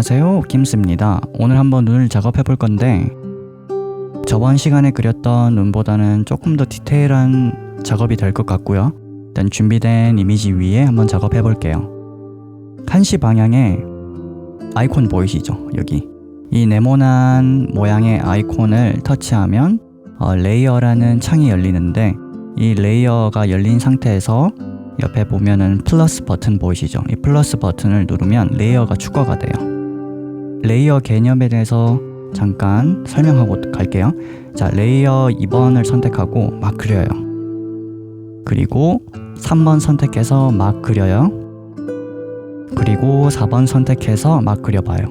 안녕하세요, 김스입니다. 오늘 한번 눈을 작업해 볼 건데 저번 시간에 그렸던 눈보다는 조금 더 디테일한 작업이 될 것 같고요. 일단 준비된 이미지 위에 한번 작업해 볼게요. 1시 방향에 아이콘 보이시죠? 여기 이 네모난 모양의 아이콘을 터치하면 레이어라는 창이 열리는데, 이 레이어가 열린 상태에서 옆에 보면은 플러스 버튼 보이시죠? 이 플러스 버튼을 누르면 레이어가 추가가 돼요. 레이어 개념에 대해서 잠깐 설명하고 갈게요. 자, 레이어 2번을 선택하고 막 그려요. 그리고 3번 선택해서 막 그려요. 그리고 4번 선택해서 막 그려봐요.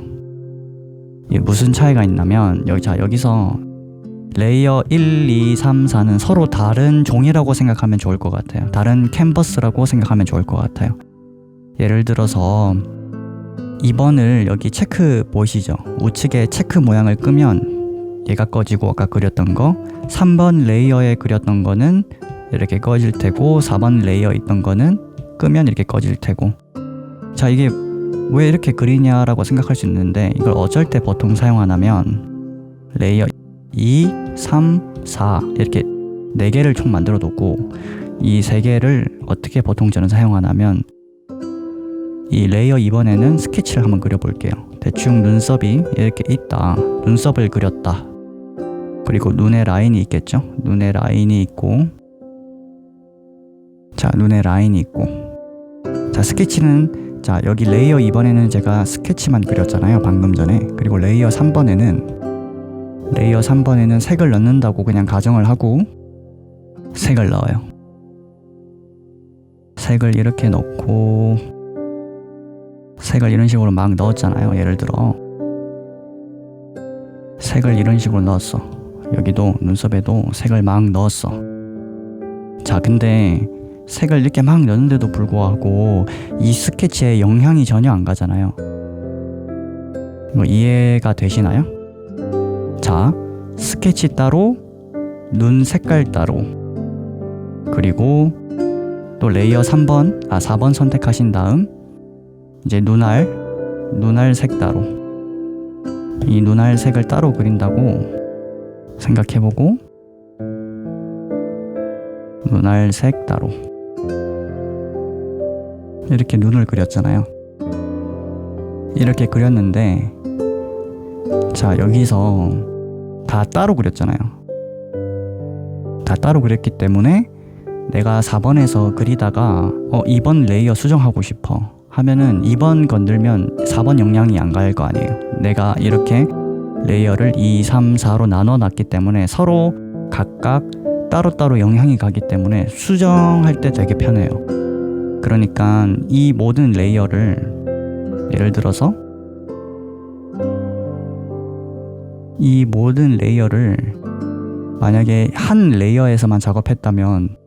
이게 무슨 차이가 있냐면 여기서 레이어 1, 2, 3, 4는 서로 다른 종이라고 생각하면 좋을 것 같아요. 다른 캔버스라고 생각하면 좋을 것 같아요. 예를 들어서 2번을 여기 체크 보이시죠? 우측에 체크 모양을 끄면 얘가 꺼지고, 아까 그렸던 거 3번 레이어에 그렸던 거는 이렇게 꺼질 테고, 4번 레이어 있던 거는 끄면 이렇게 꺼질 테고. 자, 이게 왜 이렇게 그리냐라고 생각할 수 있는데, 이걸 어쩔 때 보통 사용하냐면 레이어 2, 3, 4 이렇게 4개를 총 만들어 놓고, 이 3개를 어떻게 보통 저는 사용하냐면, 이 레이어 2번에는 스케치를 한번 그려볼게요. 대충 눈썹이 이렇게 있다, 눈썹을 그렸다. 그리고 눈에 라인이 있겠죠? 눈에 라인이 있고, 자, 눈에 라인이 있고, 자, 스케치는, 자, 여기 레이어 2번에는 제가 스케치만 그렸잖아요, 방금 전에. 그리고 레이어 3번에는 색을 넣는다고 그냥 가정을 하고 색을 넣어요. 색을 이렇게 넣고, 색을 이런 식으로 막 넣었잖아요. 예를 들어 색을 이런 식으로 넣었어. 여기도 눈썹에도 색을 막 넣었어. 자, 근데 색을 이렇게 막 넣는데도 불구하고 이 스케치에 영향이 전혀 안 가잖아요. 이거 이해가 되시나요? 자, 스케치 따로, 눈 색깔 따로, 그리고 또 레이어 4번 선택하신 다음 이제 눈알 색 따로, 이 눈알 색을 따로 그린다고 생각해보고, 눈알 색 따로 이렇게 눈을 그렸잖아요. 이렇게 그렸는데, 자, 여기서 다 따로 그렸잖아요. 다 따로 그렸기 때문에 내가 4번에서 그리다가 2번 레이어 수정하고 싶어 하면은 2번 건들면 4번 영향이 안 갈 거 아니에요. 내가 이렇게 레이어를 2, 3, 4로 나눠 놨기 때문에 서로 각각 따로따로 영향이 가기 때문에 수정할 때 되게 편해요. 그러니까 이 모든 레이어를, 예를 들어서 이 모든 레이어를 만약에 한 레이어에서만 작업했다면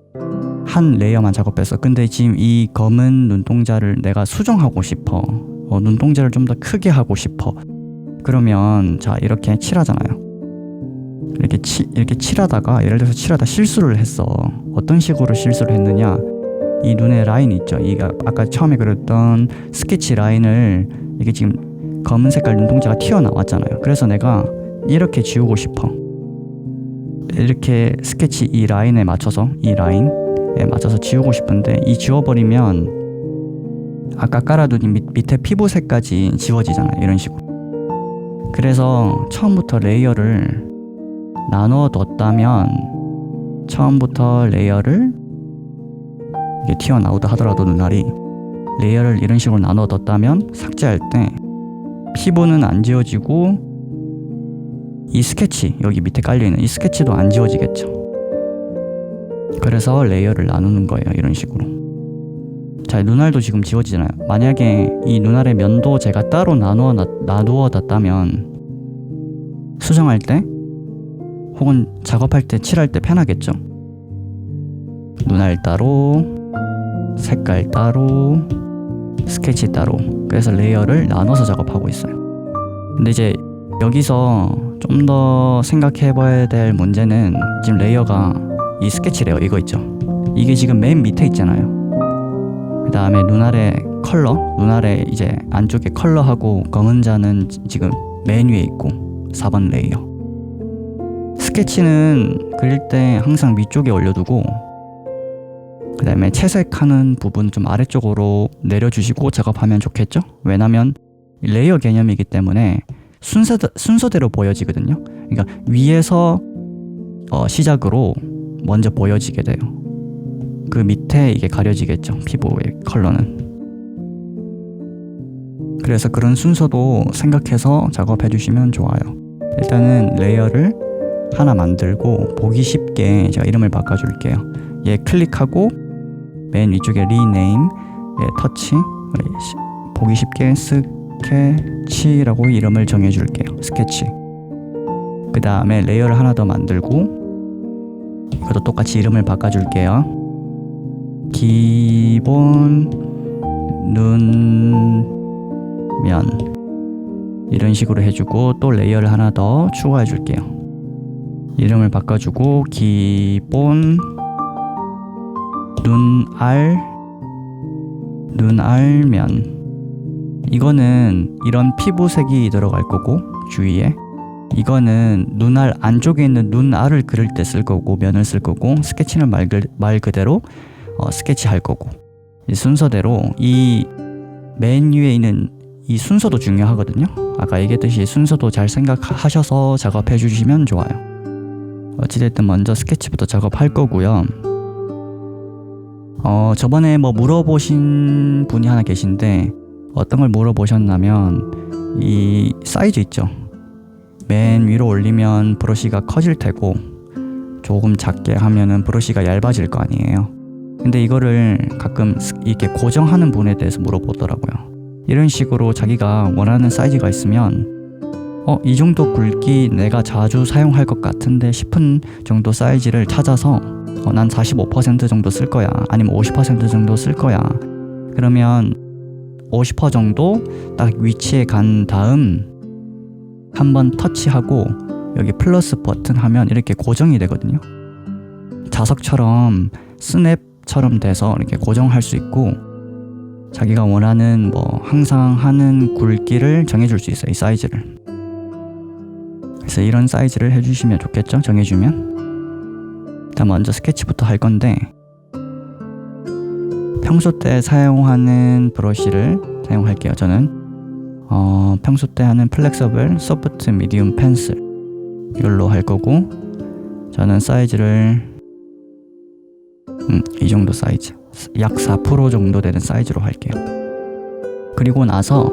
한 레이어만 작업했어. 근데 지금 이 검은 눈동자를 내가 수정하고 싶어. 눈동자를 좀 더 크게 하고 싶어. 그러면 자, 이렇게 칠하잖아요. 이렇게 칠하다가, 예를 들어서 칠하다 실수를 했어. 어떤 식으로 실수를 했느냐, 이 눈에 라인이 있죠. 이가 아까 처음에 그렸던 스케치 라인을, 이게 지금 검은 색깔 눈동자가 튀어나왔잖아요. 그래서 내가 이렇게 지우고 싶어. 이렇게 스케치 이 라인에 맞춰서 지우고 싶은데, 이 지워버리면 아까 깔아둔 밑에 피부색까지 지워지잖아요. 이런 식으로. 그래서 처음부터 레이어를 나눠 뒀다면, 처음부터 레이어를 이게 튀어나오다 하더라도 눈알이 레이어를 이런 식으로 나눠 뒀다면 삭제할 때 피부는 안 지워지고, 이 스케치, 여기 밑에 깔려있는 이 스케치도 안 지워지겠죠. 그래서 레이어를 나누는 거예요. 이런 식으로. 자, 눈알도 지금 지워지잖아요. 만약에 이 눈알의 면도 제가 따로 나누어 놨다면 수정할 때 혹은 작업할 때, 칠할 때 편하겠죠. 눈알 따로, 색깔 따로, 스케치 따로. 그래서 레이어를 나눠서 작업하고 있어요. 근데 이제 여기서 좀 더 생각해 봐야 될 문제는, 지금 레이어가 이 스케치 레이어 이거 있죠. 이게 지금 맨 밑에 있잖아요. 그 다음에 눈알에 컬러, 눈 아래 이제 안쪽에 컬러하고 검은 자는 지금 맨 위에 있고 4번 레이어. 스케치는 그릴 때 항상 위쪽에 올려두고 그 다음에 채색하는 부분 좀 아래쪽으로 내려주시고 작업하면 좋겠죠? 왜냐면 레이어 개념이기 때문에 순서대로 보여지거든요. 그러니까 위에서 시작으로 먼저 보여지게 돼요. 그 밑에 이게 가려지겠죠, 피부의 컬러는. 그래서 그런 순서도 생각해서 작업해 주시면 좋아요. 일단은 레이어를 하나 만들고 보기 쉽게 제가 이름을 바꿔줄게요. 얘 클릭하고 맨 위쪽에 리네임, 얘 터치, 보기 쉽게 스케치라고 이름을 정해줄게요. 스케치. 그 다음에 레이어를 하나 더 만들고 이것도 똑같이 이름을 바꿔줄게요. 기본 눈면 이런 식으로 해주고 또 레이어를 하나 더 추가해 줄게요. 이름을 바꿔주고 기본 눈알면. 이거는 이런 피부색이 들어갈 거고 주위에 이거는 눈알 안쪽에 있는 눈알을 그릴 때 쓸 거고 면을 쓸 거고 스케치는 말 그대로 스케치 할 거고 이 순서대로 이 맨 위에 있는 이 순서도 중요하거든요. 아까 얘기했듯이 순서도 잘 생각하셔서 작업해 주시면 좋아요. 어찌됐든 먼저 스케치부터 작업할 거고요. 저번에 뭐 물어보신 분이 하나 계신데 어떤 걸 물어보셨냐면 이 사이즈 있죠. 맨 위로 올리면 브러쉬가 커질 테고 조금 작게 하면은 브러쉬가 얇아질 거 아니에요. 근데 이거를 가끔 이렇게 고정하는 분에 대해서 물어보더라고요. 이런 식으로 자기가 원하는 사이즈가 있으면 이 정도 굵기 내가 자주 사용할 것 같은데 싶은 정도 사이즈를 찾아서 난 45% 정도 쓸 거야, 아니면 50% 정도 쓸 거야. 그러면 50% 정도 딱 위치에 간 다음 한번 터치하고 여기 플러스 버튼 하면 이렇게 고정이 되거든요. 자석처럼 스냅처럼 돼서 이렇게 고정할 수 있고 자기가 원하는 뭐 항상 하는 굵기를 정해줄 수 있어요. 이 사이즈를. 그래서 이런 사이즈를 해주시면 좋겠죠, 정해주면. 일단 먼저 스케치부터 할 건데 평소 때 사용하는 브러쉬를 사용할게요. 저는 평소 때 하는 플렉서블 소프트 미디움 펜슬 이걸로 할 거고 저는 사이즈를 이 정도 사이즈, 약 4% 정도 되는 사이즈로 할게요. 그리고 나서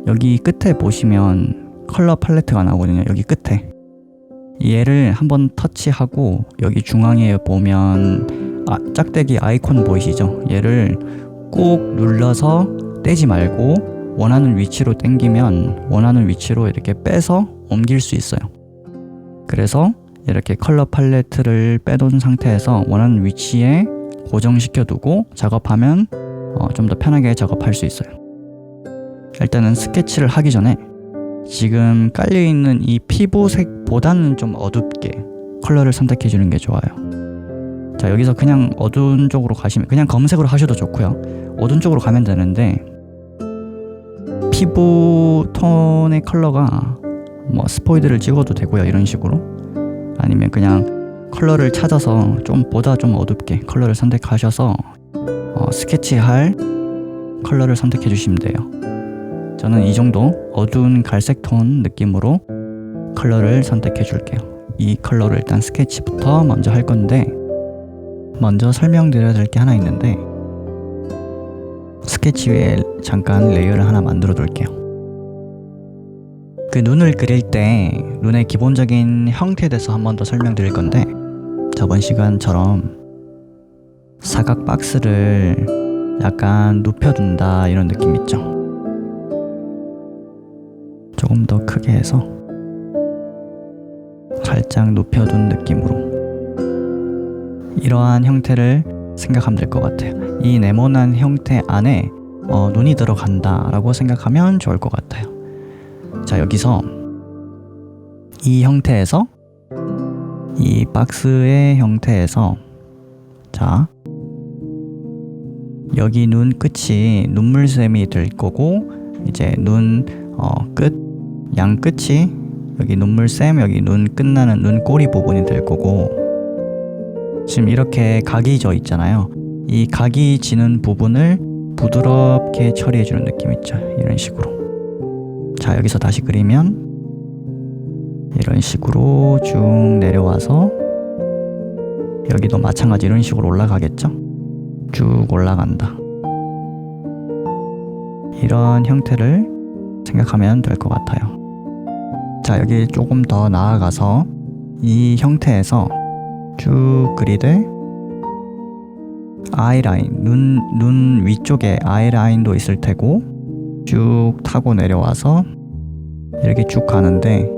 여기 끝에 보시면 컬러 팔레트가 나오거든요. 여기 끝에 얘를 한번 터치하고 여기 중앙에 보면 짝대기 아이콘 보이시죠? 얘를 꾹 눌러서 떼지 말고 원하는 위치로 당기면 원하는 위치로 이렇게 빼서 옮길 수 있어요. 그래서 이렇게 컬러 팔레트를 빼둔 상태에서 원하는 위치에 고정시켜 두고 작업하면 좀 더 편하게 작업할 수 있어요. 일단은 스케치를 하기 전에 지금 깔려있는 이 피부색보다는 좀 어둡게 컬러를 선택해 주는 게 좋아요. 자, 여기서 그냥 어두운 쪽으로 가시면 그냥 검은색으로 하셔도 좋고요. 어두운 쪽으로 가면 되는데 피부 톤의 컬러가 뭐 스포이드를 찍어도 되고요. 이런 식으로. 아니면 그냥 컬러를 찾아서 보다 좀 어둡게 컬러를 선택하셔서 스케치할 컬러를 선택해 주시면 돼요. 저는 이 정도 어두운 갈색 톤 느낌으로 컬러를 선택해 줄게요. 이 컬러를 일단 스케치부터 먼저 할 건데 먼저 설명드려야 될 게 하나 있는데 스케치 위에 잠깐 레이어를 하나 만들어 둘게요. 그 눈을 그릴 때 눈의 기본적인 형태에 대해서 한 번 더 설명드릴 건데 저번 시간처럼 사각 박스를 약간 눕혀둔다 이런 느낌 있죠? 조금 더 크게 해서 살짝 눕혀둔 느낌으로 이러한 형태를 생각하면 될 것 같아요. 이 네모난 형태 안에 눈이 들어간다 라고 생각하면 좋을 것 같아요. 자, 여기서 이 형태에서 이 박스의 형태에서 자 여기 눈 끝이 눈물샘이 될 거고 이제 눈 끝, 양 끝이 여기 눈물샘, 여기 눈 끝나는 눈꼬리 부분이 될 거고 지금 이렇게 각이 져 있잖아요. 이 각이 지는 부분을 부드럽게 처리해주는 느낌 있죠. 이런 식으로. 자, 여기서 다시 그리면 이런 식으로 쭉 내려와서 여기도 마찬가지 이런 식으로 올라가겠죠. 쭉 올라간다. 이런 형태를 생각하면 될 것 같아요. 자, 여기 조금 더 나아가서 이 형태에서 쭉 그리되 아이라인, 눈 위쪽에 아이라인도 있을 테고 쭉 타고 내려와서 이렇게 쭉 가는데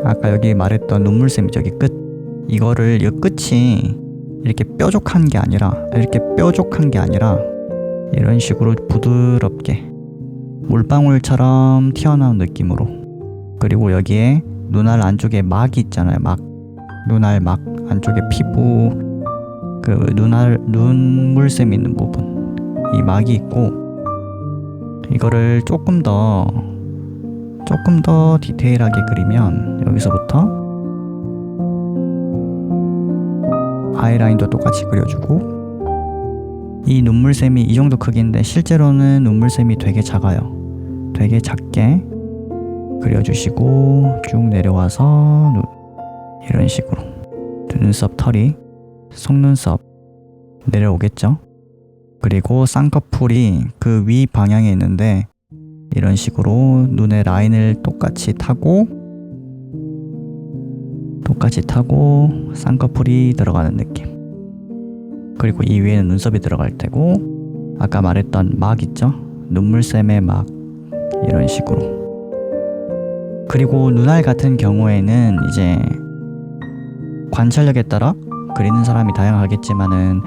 아까 여기 말했던 눈물샘이 저기 끝, 이거를 이 끝이 이렇게 뾰족한 게 아니라 이런 식으로 부드럽게 물방울처럼 튀어나온 느낌으로, 그리고 여기에 눈알 안쪽에 막이 있잖아요. 눈알 막 안쪽에 피부 그 눈물샘 있는 부분, 이 막이 있고 이거를 조금 더 디테일하게 그리면 여기서부터 아이라인도 똑같이 그려주고 이 눈물샘이 이 정도 크기인데 실제로는 눈물샘이 되게 작아요. 되게 작게 그려주시고 쭉 내려와서 이런 식으로 눈썹 털이 속눈썹 내려오겠죠. 그리고 쌍꺼풀이 그 위 방향에 있는데 이런 식으로 눈의 라인을 똑같이 타고 쌍꺼풀이 들어가는 느낌. 그리고 이 위에는 눈썹이 들어갈 테고 아까 말했던 막 있죠? 눈물샘의 막, 이런 식으로. 그리고 눈알 같은 경우에는 이제 관찰력에 따라 그리는 사람이 다양하겠지만은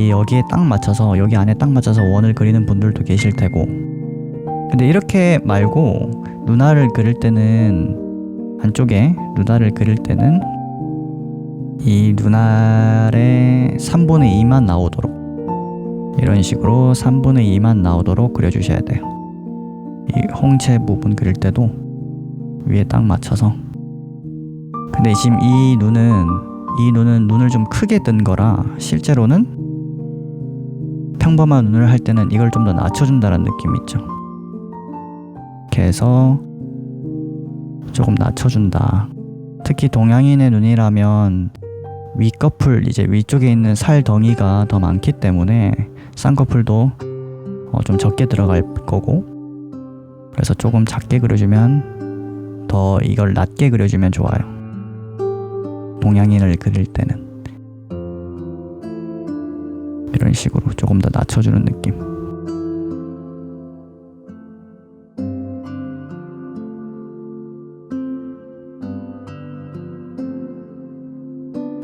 여기에 딱 맞춰서, 여기 안에 딱 맞춰서 원을 그리는 분들도 계실 테고, 근데 이렇게 말고 눈알을 그릴 때는 안쪽에 눈알을 그릴 때는 이 눈알의 3분의 2만 나오도록, 이런 식으로 3분의 2만 나오도록 그려주셔야 돼요. 이 홍채 부분 그릴 때도 위에 딱 맞춰서. 근데 지금 이 눈은 눈을 좀 크게 뜬 거라 실제로는 평범한 눈을 할 때는 이걸 좀 더 낮춰준다는 느낌이 있죠. 이렇게 해서 조금 낮춰준다. 특히 동양인의 눈이라면 윗꺼풀, 이제 위쪽에 있는 살 덩이가 더 많기 때문에 쌍꺼풀도 좀 적게 들어갈 거고, 그래서 조금 작게 그려주면, 더 이걸 낮게 그려주면 좋아요. 동양인을 그릴 때는 이런 식으로 조금 더 낮춰주는 느낌.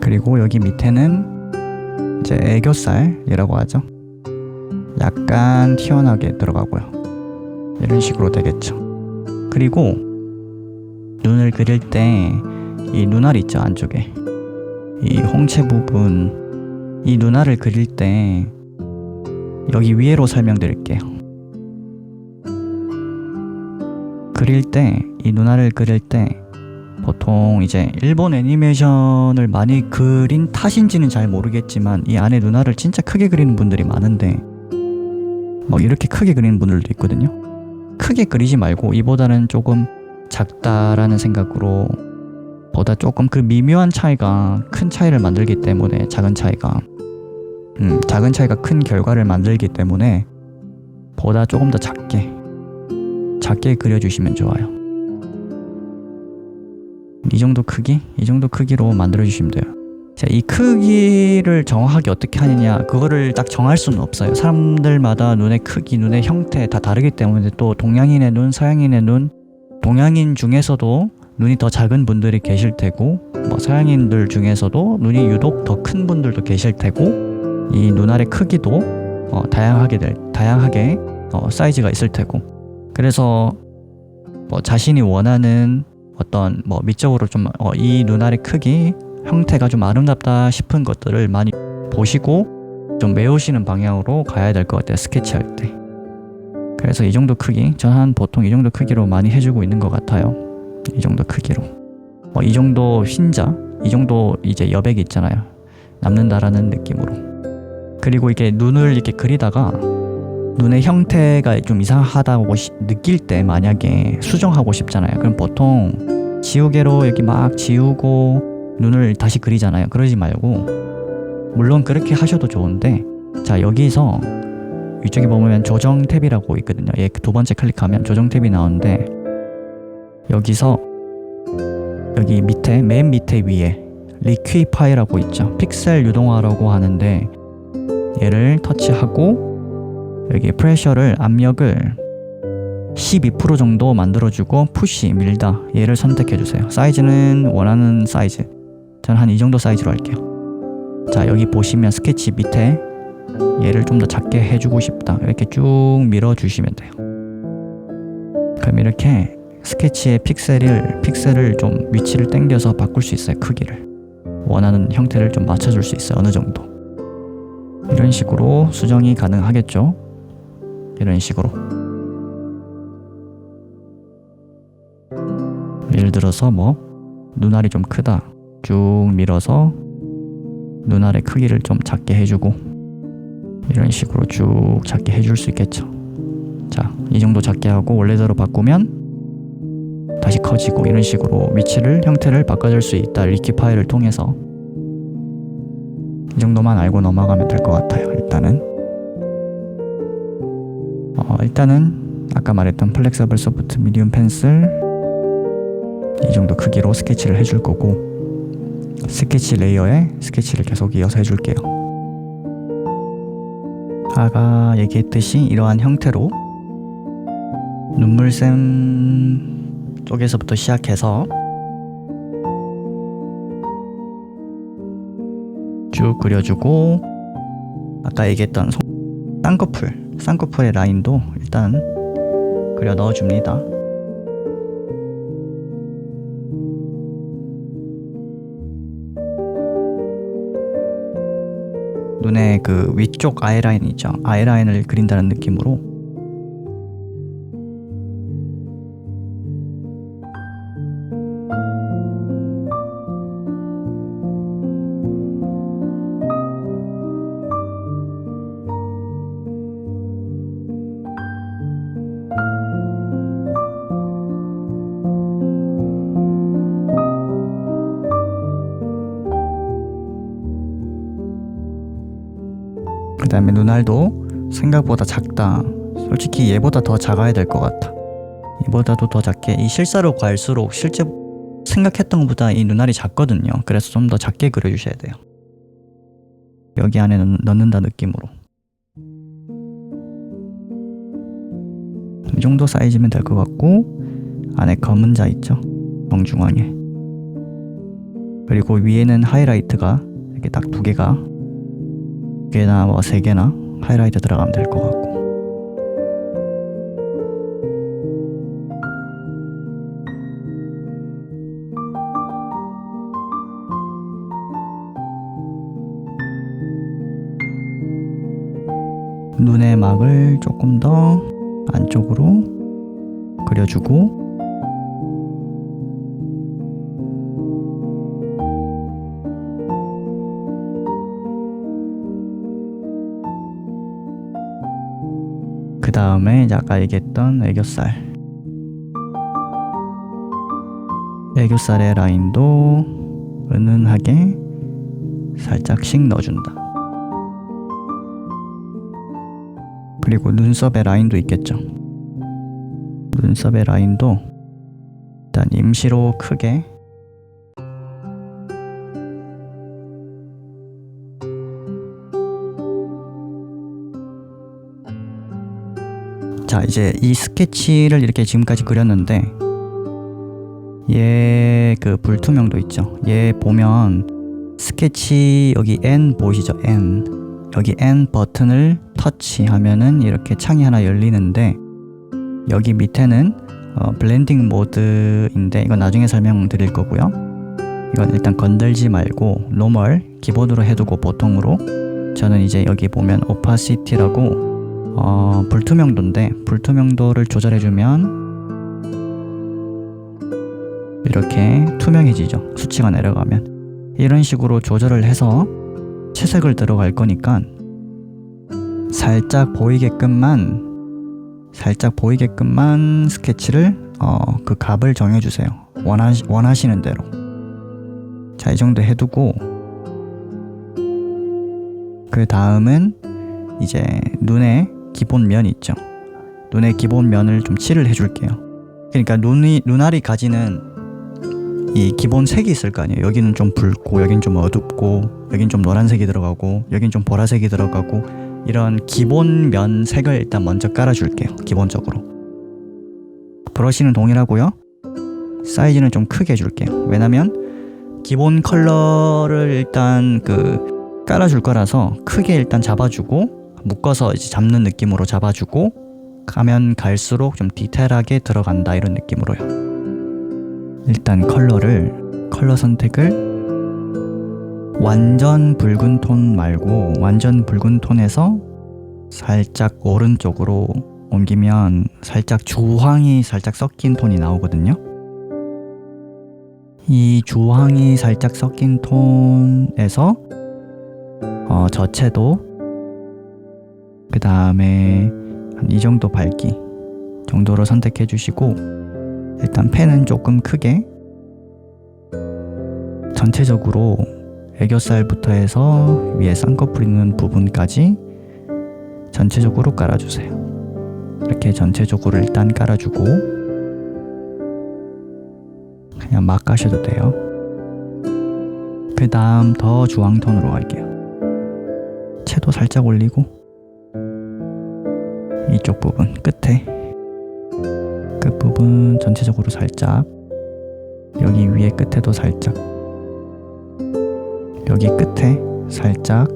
그리고 여기 밑에는 이제 애교살이라고 하죠. 약간 튀어나오게 들어가고요. 이런 식으로 되겠죠. 그리고 눈을 그릴 때 이 눈알 있죠, 안쪽에 이 홍채 부분, 이 눈알을 그릴 때 여기 위에로 설명드릴게요. 이 눈알을 그릴 때 보통 이제 일본 애니메이션을 많이 그린 탓인지는 잘 모르겠지만 이 안에 눈알을 진짜 크게 그리는 분들이 많은데 이렇게 크게 그리는 분들도 있거든요. 크게 그리지 말고 이보다는 조금 작다라는 생각으로, 보다 조금 그 미묘한 차이가 큰 차이를 만들기 때문에, 작은 차이가 큰 결과를 만들기 때문에 보다 조금 더 작게 그려주시면 좋아요. 이 정도 크기로 만들어주시면 돼요. 자, 이 크기를 정확하게 어떻게 하느냐, 그거를 딱 정할 수는 없어요. 사람들마다 눈의 크기, 눈의 형태 다 다르기 때문에, 또 동양인의 눈, 서양인의 눈, 동양인 중에서도 눈이 더 작은 분들이 계실 테고, 서양인들 중에서도 눈이 유독 더 큰 분들도 계실 테고, 이 눈알의 크기도 다양하게 사이즈가 있을 테고, 그래서 자신이 원하는 어떤 미적으로 좀 이 눈알의 크기, 형태가 좀 아름답다 싶은 것들을 많이 보시고 좀 메우시는 방향으로 가야 될 것 같아요, 스케치 할 때. 그래서 이 정도 크기, 전 한 보통 이 정도 크기로 많이 해주고 있는 것 같아요. 이 정도 크기로. 이 정도 흰자, 이 정도 이제 여백이 있잖아요, 남는다라는 느낌으로. 그리고 이게 눈을 이렇게 그리다가 눈의 형태가 좀 이상하다고 느낄 때 만약에 수정하고 싶잖아요. 그럼 보통 지우개로 이렇게 막 지우고 눈을 다시 그리잖아요. 그러지 말고, 물론 그렇게 하셔도 좋은데, 자, 여기서 이쪽에 보면 조정 탭이라고 있거든요. 얘 두 번째 클릭하면 조정 탭이 나오는데, 여기서 여기 밑에, 맨 밑에 위에 리퀴파이라고 있죠. 픽셀 유동화라고 하는데, 얘를 터치하고 여기 프레셔를, 압력을 12% 정도 만들어주고 푸시, 밀다, 얘를 선택해주세요. 사이즈는 원하는 사이즈, 저는 한 이 정도 사이즈로 할게요. 자, 여기 보시면 스케치 밑에 얘를 좀 더 작게 해주고 싶다, 이렇게 쭉 밀어주시면 돼요. 그럼 이렇게 스케치의 픽셀을 좀 위치를 당겨서 바꿀 수 있어요. 크기를, 원하는 형태를 좀 맞춰줄 수 있어요. 어느 정도. 이런 식으로 수정이 가능하겠죠. 이런 식으로. 예를 들어서 눈알이 좀 크다, 쭉 밀어서 눈알의 크기를 좀 작게 해주고, 이런 식으로 쭉 작게 해줄 수 있겠죠. 자, 이 정도 작게 하고 원래대로 바꾸면 다시 커지고, 이런 식으로 위치를, 형태를 바꿔줄 수 있다, 리퀴파이를 통해서. 이 정도만 알고 넘어가면 될 것 같아요. 일단은 아까 말했던 플렉서블 소프트 미디움 펜슬 이 정도 크기로 스케치를 해줄 거고, 스케치 레이어에 스케치를 계속 이어서 해줄게요. 아까 얘기했듯이 이러한 형태로 눈물샘 쪽에서부터 시작해서 쭉 그려주고, 아까 얘기했던 쌍꺼풀의 라인도 일단 그려 넣어줍니다. 눈의 그 위쪽 아이라인 있죠? 아이라인을 그린다는 느낌으로. 그 다음에 눈알도 생각보다 작다. 솔직히 얘보다 더 작아야 될 것 같아. 얘보다도 더 작게. 이 실사로 갈수록 실제 생각했던 것보다 이 눈알이 작거든요. 그래서 좀 더 작게 그려주셔야 돼요. 여기 안에 넣는다 느낌으로. 이 정도 사이즈면 될 것 같고, 안에 검은 자 있죠? 정중앙에. 그리고 위에는 하이라이트가 이렇게 딱 두 개나 세 개나 하이라이트 들어가면 될 것 같고. 눈의 막을 조금 더 안쪽으로 그려주고, 그 다음에 아까 얘기했던 애교살의 라인도 은은하게 살짝씩 넣어준다. 그리고 눈썹의 라인도 있겠죠. 눈썹의 라인도 일단 임시로 크게. 자, 이제 이 스케치를 이렇게 지금까지 그렸는데, 얘 그 불투명도 있죠. 얘 보면 스케치 여기 N 보이시죠? N. 여기 N 버튼을 터치하면은 이렇게 창이 하나 열리는데, 여기 밑에는 블렌딩 모드인데 이건 나중에 설명드릴 거고요. 이건 일단 건들지 말고 노멀 기본으로 해두고 보통으로 저는 이제 여기 보면 opacity라고 불투명도인데 불투명도를 조절해주면 이렇게 투명해지죠. 수치가 내려가면. 이런 식으로 조절을 해서 채색을 들어갈 거니까 살짝 보이게끔만 스케치를 그 값을 정해주세요. 원하시는 대로. 자, 이 정도 해두고 그 다음은 이제 눈의 기본 면 있죠. 눈의 기본 면을 좀 칠을 해줄게요. 그러니까 눈알이 가지는 이 기본 색이 있을 거 아니에요. 여기는 좀 붉고 여긴 좀 어둡고 여긴 좀 노란색이 들어가고 여긴 좀 보라색이 들어가고 이런 기본 면 색을 일단 먼저 깔아줄게요. 기본적으로. 브러쉬는 동일하고요. 사이즈는 좀 크게 해줄게요. 왜냐면 기본 컬러를 일단 깔아줄 거라서 크게 일단 잡아주고 묶어서 이제 잡는 느낌으로 잡아주고 가면 갈수록 좀 디테일하게 들어간다 이런 느낌으로요. 일단 컬러 선택을 완전 붉은 톤 말고 완전 붉은 톤에서 살짝 오른쪽으로 옮기면 살짝 주황이 살짝 섞인 톤이 나오거든요. 이 주황이 살짝 섞인 톤에서 저채도 그 다음에 한 이 정도 밝기 정도로 선택해 주시고 일단 펜은 조금 크게 전체적으로 애교살부터 해서 위에 쌍꺼풀 있는 부분까지 전체적으로 깔아주세요. 이렇게 전체적으로 일단 깔아주고 그냥 막 가셔도 돼요. 그 다음 더 주황톤으로 갈게요. 채도 살짝 올리고 이쪽 부분 끝에 끝부분 전체적으로 살짝 여기 위에 끝에도 살짝 여기 끝에 살짝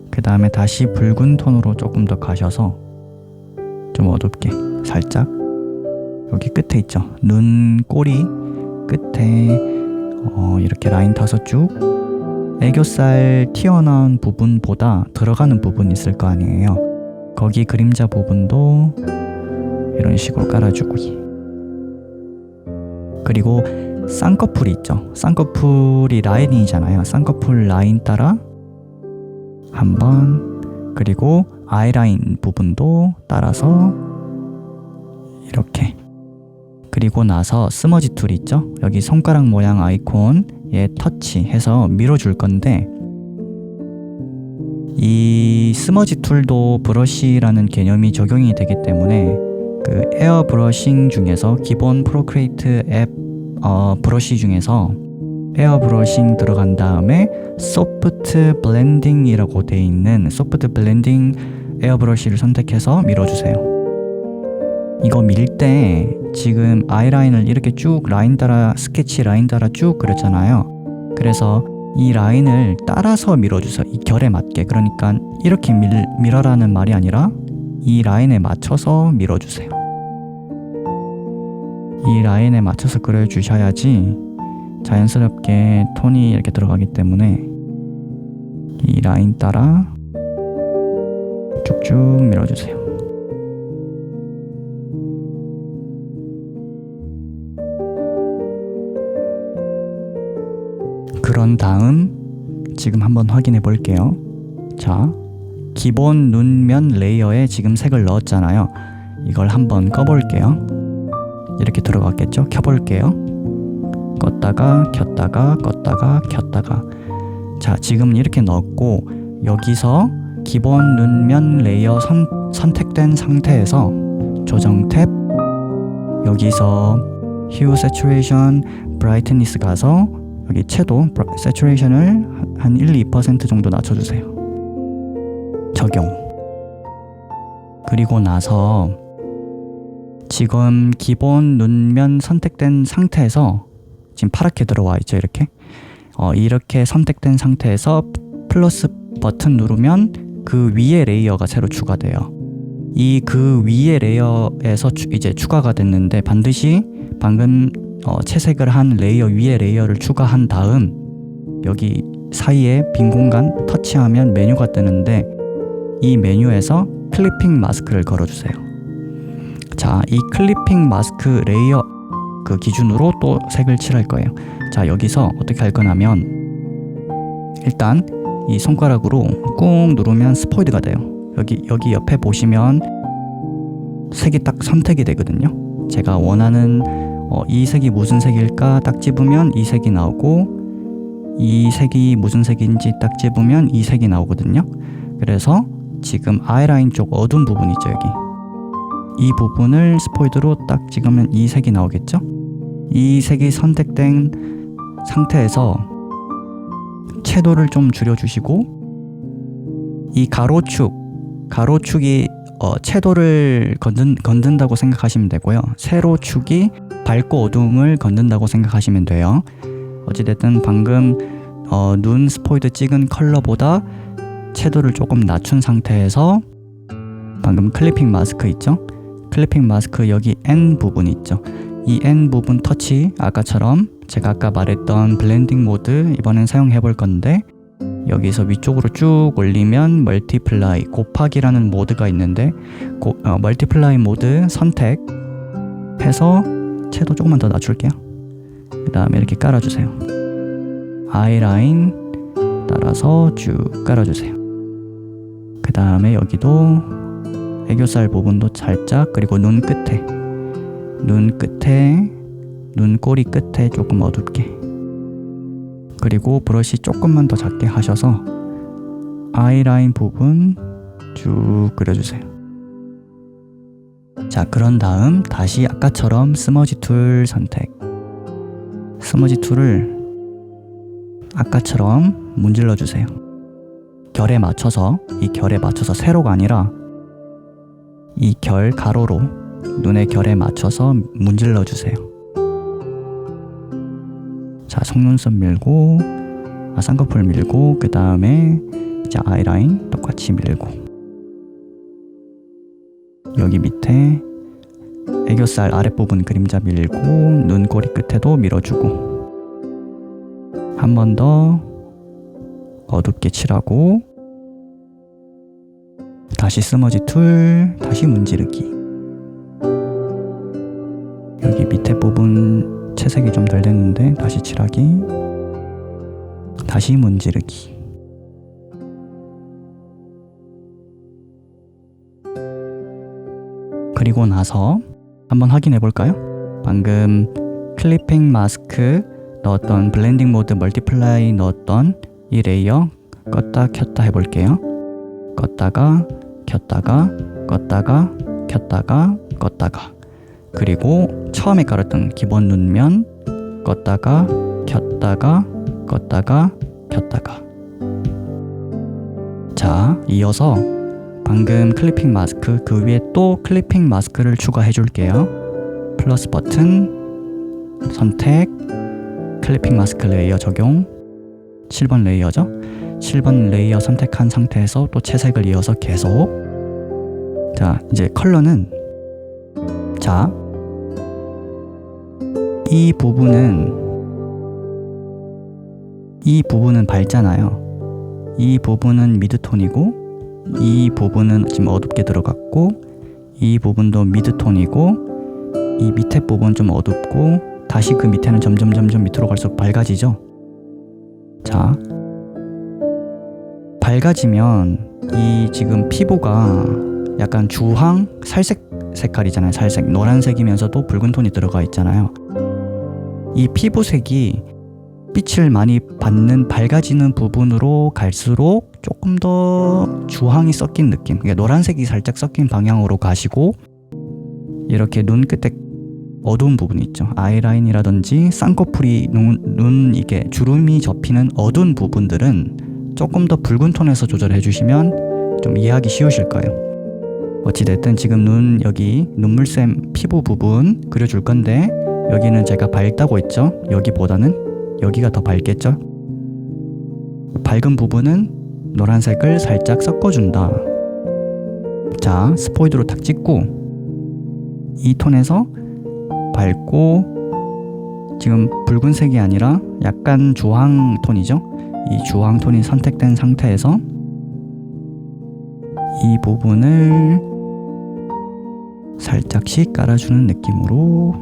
그 다음에 다시 붉은 톤으로 조금 더 가셔서 좀 어둡게 살짝 여기 끝에 있죠. 눈 꼬리 끝에 이렇게 라인 타서 쭉 애교살 튀어나온 부분보다 들어가는 부분이 있을 거 아니에요. 거기 그림자 부분도 이런 식으로 깔아주고 그리고 쌍꺼풀이 있죠. 쌍꺼풀이 라인이잖아요. 쌍꺼풀 라인 따라 한번 그리고 아이라인 부분도 따라서 이렇게 그리고 나서 스머지 툴 있죠. 여기 손가락 모양 아이콘에 터치해서 밀어줄 건데 이 스머지 툴도 브러쉬라는 개념이 적용이 되기 때문에 그 에어 브러싱 중에서 기본 프로크리에이트 앱 브러쉬 중에서 에어 브러싱 들어간 다음에 소프트 블렌딩이라고 되어 있는 소프트 블렌딩 에어 브러쉬를 선택해서 밀어주세요. 이거 밀 때 지금 아이라인을 이렇게 쭉 라인 따라 스케치 라인 따라 쭉 그렸잖아요. 그래서 이 라인을 따라서 밀어주세요. 이 결에 맞게. 그러니까 이렇게 밀어라는 말이 아니라 이 라인에 맞춰서 밀어주세요. 이 라인에 맞춰서 그려주셔야지 자연스럽게 톤이 이렇게 들어가기 때문에 이 라인 따라 쭉쭉 밀어주세요. 그런 다음 지금 한번 확인해 볼게요. 자, 기본 눈면 레이어에 지금 색을 넣었잖아요. 이걸 한번 꺼볼게요. 이렇게 들어갔겠죠? 켜볼게요. 껐다가 켰다가 껐다가 켰다가 자, 지금 이렇게 넣었고 여기서 기본 눈면 레이어 선택된 상태에서 조정 탭 여기서 Hue, Saturation, Brightness 가서 여기 채도 Saturation을 한 1-2% 정도 낮춰주세요. 적용. 그리고 나서 지금 기본 눈면 선택된 상태에서 지금 파랗게 들어와 있죠. 이렇게 이렇게 선택된 상태에서 플러스 버튼 누르면 그 위에 레이어가 새로 추가돼요. 이 그 위에 레이어에서 이제 추가가 됐는데 반드시 방금 채색을 한 레이어 위에 레이어를 추가한 다음 여기 사이에 빈 공간 터치하면 메뉴가 뜨는데 이 메뉴에서 클리핑 마스크를 걸어주세요. 자, 이 클리핑 마스크 레이어 그 기준으로 또 색을 칠할 거예요. 자, 여기서 어떻게 할 거냐면 일단 이 손가락으로 꾹 누르면 스포이드가 돼요. 여기 옆에 보시면 색이 딱 선택이 되거든요. 제가 원하는 이 색이 무슨 색일까 딱 집으면 이 색이 나오고 이 색이 무슨 색인지 딱 집으면 이 색이 나오거든요. 그래서 지금 아이라인 쪽 어두운 부분 있죠, 여기. 이 부분을 스포이드로 딱 찍으면 이 색이 나오겠죠? 이 색이 선택된 상태에서 채도를 좀 줄여주시고 이 가로축이 채도를 건든다고 생각하시면 되고요. 세로축이 밝고 어두움을 건든다고 생각하시면 돼요. 어찌됐든 방금 눈 스포이드 찍은 컬러보다 채도를 조금 낮춘 상태에서 방금 클리핑 마스크 있죠? 클리핑 마스크 여기 N 부분 있죠? 이 N 부분 터치 아까처럼 제가 아까 말했던 블렌딩 모드 이번엔 사용해 볼 건데 여기서 위쪽으로 쭉 올리면 멀티플라이 곱하기라는 모드가 있는데 멀티플라이 모드 선택해서 채도 조금만 더 낮출게요. 그 다음에 이렇게 깔아주세요. 아이라인 따라서 쭉 깔아주세요. 그 다음에 여기도 애교살 부분도 살짝, 그리고 눈꼬리 끝에 조금 어둡게, 그리고 브러쉬 조금만 더 작게 하셔서 아이라인 부분 쭉 그려주세요. 자, 그런 다음 다시 아까처럼 스머지 툴 선택. 스머지 툴을 아까처럼 문질러 주세요. 결에 맞춰서, 이 결에 맞춰서 세로가 아니라 이 결 가로로 눈의 결에 맞춰서 문질러 주세요. 자, 속눈썹 밀고 쌍꺼풀 밀고 그 다음에 이제 아이라인 똑같이 밀고 여기 밑에 애교살 아랫부분 그림자 밀고 눈꼬리 끝에도 밀어주고 한 번 더 어둡게 칠하고 다시 스머지 툴, 다시 문지르기. 여기 밑에 부분 채색이 좀 덜 됐는데 다시 칠하기, 다시 문지르기. 그리고 나서 한번 확인해 볼까요? 방금 클리핑 마스크 넣었던 블렌딩 모드 멀티플라이 넣었던 이 레이어 껐다 켰다 해볼게요. 껐다가 켰다가 껐다가 켰다가 껐다가, 그리고 처음에 깔았던 기본 눈면 껐다가 켰다가 껐다가 켰다가. 자, 이어서 방금 클리핑 마스크 그 위에 또 클리핑 마스크를 추가해 줄게요. 플러스 버튼 선택, 클리핑 마스크 레이어 적용, 7번 레이어죠. 7번 레이어 선택한 상태에서 또 채색을 이어서 계속. 자, 이제 컬러는, 자, 이 부분은 밝잖아요. 이 부분은 미드톤이고 이 부분은 지금 어둡게 들어갔고 이 부분도 미드톤이고 이 밑에 부분 좀 어둡고 다시 그 밑에는 점점 밑으로 갈수록 밝아지죠. 자, 밝아지면 이 지금 피부가 약간 주황 살색 색깔이잖아요. 살색 노란색이면서도 붉은 톤이 들어가 있잖아요. 이 피부색이 빛을 많이 받는 밝아지는 부분으로 갈수록 조금 더 주황이 섞인 느낌, 그러니까 노란색이 살짝 섞인 방향으로 가시고 이렇게 눈 끝에 어두운 부분 있죠. 아이라인이라든지 쌍꺼풀이 눈 이게 주름이 접히는 어두운 부분들은 조금 더 붉은 톤에서 조절해 주시면 좀 이해하기 쉬우실 거예요. 어찌됐든 지금 눈 여기 눈물샘 피부 부분 그려줄 건데 여기는 제가 밝다고 했죠. 여기보다는 여기가 더 밝겠죠. 밝은 부분은 노란색을 살짝 섞어준다. 자, 스포이드로 탁 찍고 이 톤에서 밝고 지금 붉은색이 아니라 약간 주황 톤이죠. 이 주황톤이 선택된 상태에서 이 부분을 살짝씩 깔아주는 느낌으로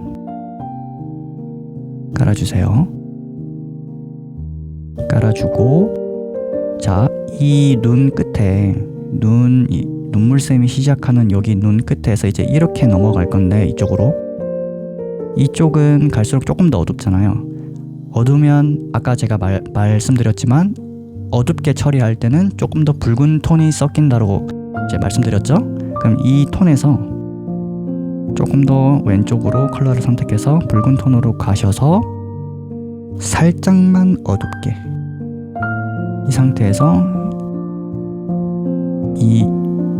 깔아주세요. 깔아주고, 자, 이 눈 끝에 이 눈물샘이 시작하는 여기 눈 끝에서 이제 이렇게 넘어갈 건데, 이쪽은 갈수록 조금 더 어둡잖아요. 어두우면 아까 제가 말씀드렸지만 어둡게 처리할 때는 조금 더 붉은 톤이 섞인다고 이제 말씀드렸죠. 그럼 이 톤에서 조금 더 왼쪽으로 컬러를 선택해서 붉은 톤으로 가셔서 살짝만 어둡게, 이 상태에서 이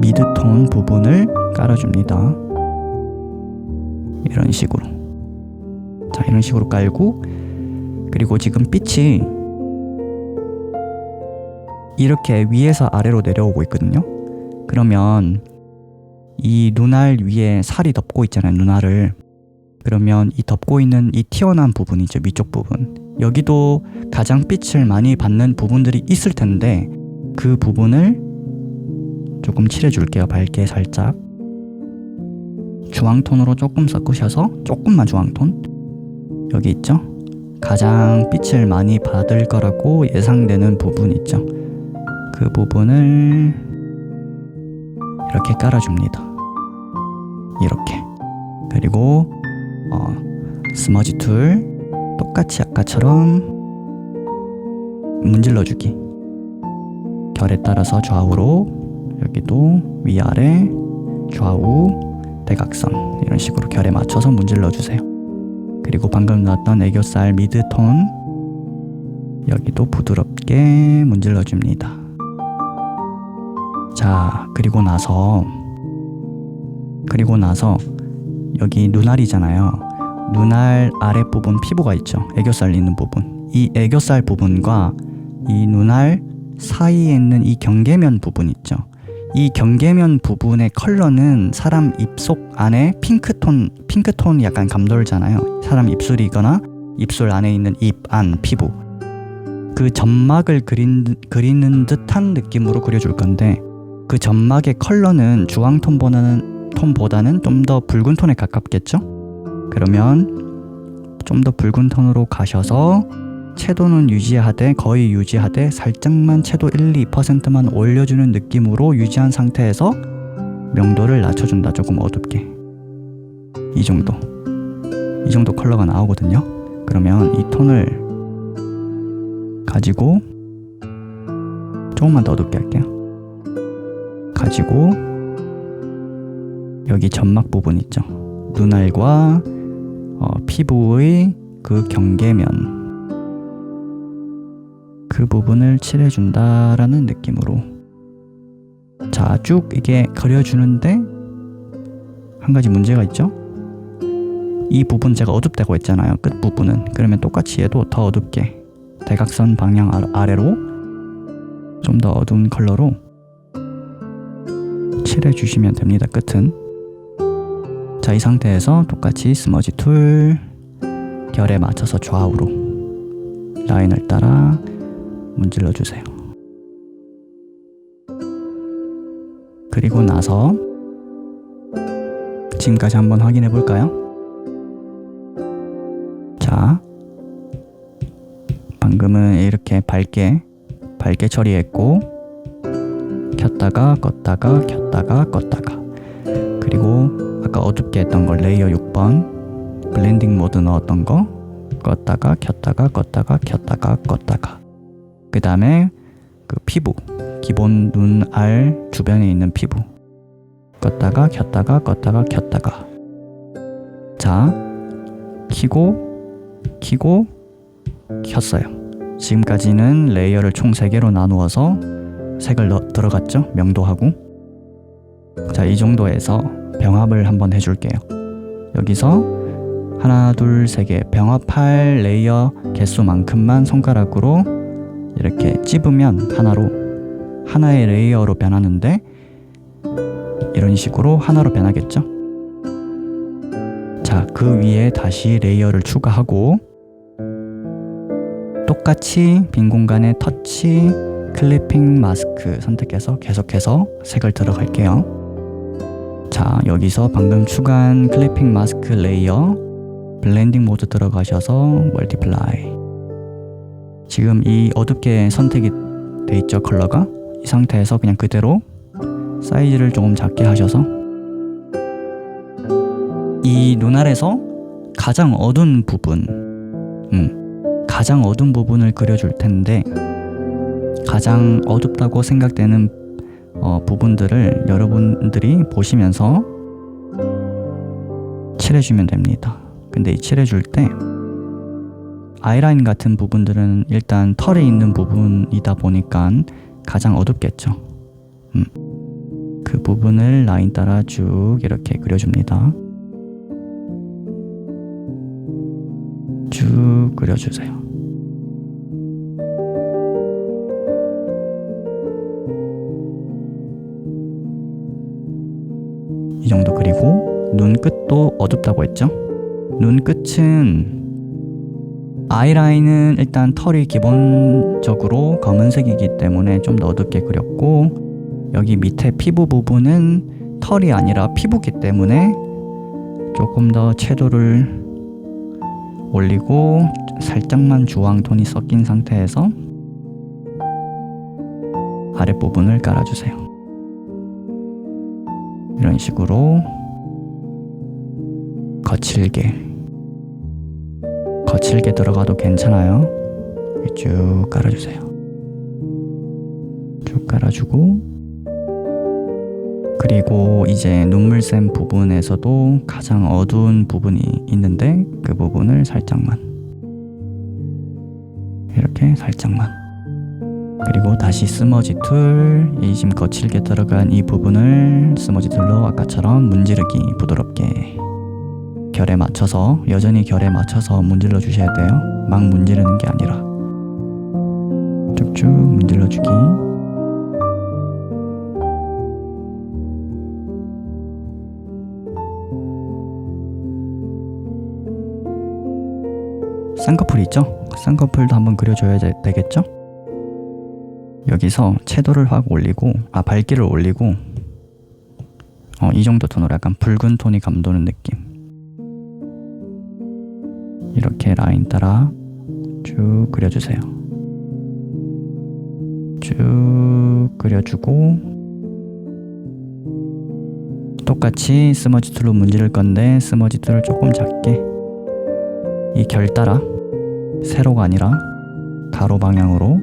미드톤 부분을 깔아줍니다. 이런 식으로. 자, 이런 식으로 깔고, 그리고 지금 빛이 이렇게 위에서 아래로 내려오고 있거든요. 그러면 이 눈알 위에 살이 덮고 있잖아요, 눈알을. 그러면 이 덮고 있는 이 튀어나온 부분이죠, 위쪽 부분. 여기도 가장 빛을 많이 받는 부분들이 있을 텐데, 그 부분을 조금 칠해줄게요. 밝게 살짝. 주황톤으로 조금 섞으셔서, 조금만 주황톤. 여기 있죠? 가장 빛을 많이 받을 거라고 예상되는 부분 있죠? 그 부분을 이렇게 깔아줍니다. 이렇게. 그리고 스머지 툴 똑같이 아까처럼 문질러주기. 결에 따라서 좌우로, 여기도 위아래, 좌우, 대각선, 이런 식으로 결에 맞춰서 문질러주세요. 그리고 방금 나왔던 애교살 미드톤, 여기도 부드럽게 문질러줍니다. 자, 그리고 나서 여기 눈알이잖아요. 눈알 아랫부분 피부가 있죠. 애교살 있는 부분. 이 애교살 부분과 이 눈알 사이에 있는 이 경계면 부분 있죠. 이 경계면 부분의 컬러는 사람 입속 안에 핑크톤 약간 감돌잖아요. 사람 입술이거나 입술 안에 있는 입 안 피부, 그 점막을 그리는 듯한 느낌으로 그려줄 건데, 그 점막의 컬러는 주황톤보다는 좀 더 붉은 톤에 가깝겠죠? 그러면 좀 더 붉은 톤으로 가셔서 채도는 거의 유지하되 살짝만 채도 1-2%만 올려주는 느낌으로 유지한 상태에서 명도를 낮춰준다. 조금 어둡게. 이 정도 컬러가 나오거든요. 그러면 이 톤을 가지고 조금만 더 어둡게 할게요. 가지고 여기 점막 부분 있죠. 눈알과 피부의 그 경계면, 그 부분을 칠해준다라는 느낌으로. 자, 쭉 이게 그려주는데 한 가지 문제가 있죠. 이 부분 제가 어둡다고 했잖아요, 끝 부분은. 그러면 똑같이 얘도 더 어둡게 대각선 방향 아래로 좀 더 어두운 컬러로 칠해주시면 됩니다, 끝은. 자, 이 상태에서 똑같이 스머지 툴 결에 맞춰서 좌우로 라인을 따라 문질러주세요. 그리고 나서 지금까지 한번 확인해 볼까요? 자, 방금은 이렇게 밝게 처리했고, 켰다가 껐다가 켰다가 껐다가, 그리고 아까 어둡게 했던 걸 레이어 6번 블렌딩 모드 넣었던 거 껐다가 켰다가 껐다가 켰다가 껐다가, 그 다음에 그 피부, 기본 눈알 주변에 있는 피부 껐다가 켰다가 껐다가 켰다가. 자, 켜고 켰어요. 지금까지는 레이어를 총 3개로 나누어서 색을 들어갔죠? 명도하고. 자, 이 정도에서 병합을 한번 해줄게요. 여기서 하나, 둘, 세 개 병합할 레이어 개수만큼만 손가락으로 이렇게 찝으면 하나의 레이어로 변하는데, 이런 식으로 하나로 변하겠죠? 자, 그 위에 다시 레이어를 추가하고 똑같이 빈 공간에 터치 클리핑 마스크 선택해서 계속해서 색을 들어갈게요. 자, 여기서 방금 추가한 클리핑 마스크 레이어 블렌딩 모드 들어가셔서 멀티플라이. 지금 이 어둡게 선택이 돼 있죠, 컬러가. 이 상태에서 그냥 그대로 사이즈를 조금 작게 하셔서 이 눈 아래서 가장 어두운 부분, 가장 어두운 부분을 그려줄 텐데, 가장 어둡다고 생각되는 부분들을 여러분들이 보시면서 칠해주면 됩니다. 근데 이 칠해줄 때 아이라인 같은 부분들은 일단 털이 있는 부분이다 보니까 가장 어둡겠죠. 그 부분을 라인 따라 쭉 이렇게 그려줍니다. 쭉 그려주세요. 이 정도 그리고 눈끝도 어둡다고 했죠? 눈끝은 아이라인은 일단 털이 기본적으로 검은색이기 때문에 좀 더 어둡게 그렸고, 여기 밑에 피부 부분은 털이 아니라 피부기 때문에 조금 더 채도를 올리고 살짝만 주황톤이 섞인 상태에서 아랫부분을 깔아주세요. 이런 식으로 거칠게 들어가도 괜찮아요. 쭉 깔아주세요. 쭉 깔아주고, 그리고 이제 눈물샘 부분에서도 가장 어두운 부분이 있는데 그 부분을 살짝만, 이렇게 살짝만. 그리고 다시 스머지 툴, 이 지금 거칠게 들어간 이 부분을 스머지 툴로 아까처럼 문지르기 부드럽게 결에 맞춰서, 여전히 결에 맞춰서 문질러 주셔야 돼요. 막 문지르는 게 아니라 쭉쭉 문질러 주기. 쌍꺼풀 있죠? 쌍꺼풀도 한번 그려줘야 되겠죠? 여기서 채도를 확 올리고, 밝기를 올리고, 이 정도 톤으로 약간 붉은 톤이 감도는 느낌. 이렇게 라인 따라 쭉 그려주세요. 쭉 그려주고, 똑같이 스머지 툴로 문지를 건데 스머지 툴을 조금 작게, 이 결 따라 세로가 아니라 가로 방향으로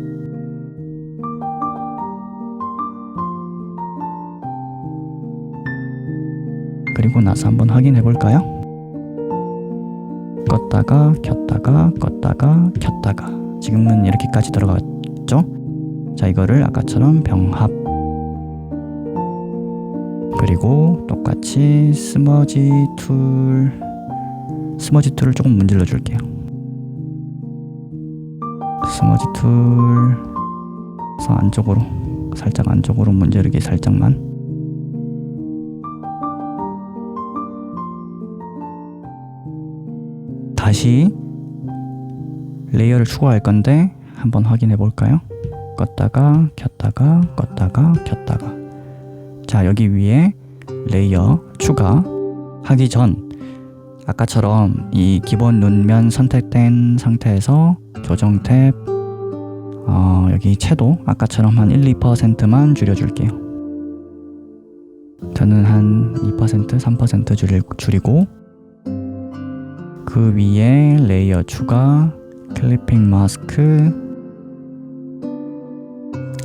그리고 나서 한번 확인해 볼까요? 껐다가 켰다가 껐다가 켰다가, 지금은 이렇게까지 들어갔죠? 자, 이거를 아까처럼 병합, 그리고 똑같이 스머지 툴을 조금 문질러 줄게요. 스머지 툴에서 안쪽으로, 살짝 안쪽으로 문지르기 살짝만. 다시 레이어를 추가할 건데 한번 확인해 볼까요? 껐다가 켰다가 껐다가 켰다가. 자, 여기 위에 레이어 추가하기 전 아까처럼 이 기본 눈면 선택된 상태에서 조정 탭, 여기 채도 아까처럼 한 1-2%만 줄여줄게요. 저는 한 2%, 3% 줄이고, 그 위에 레이어 추가, 클리핑 마스크,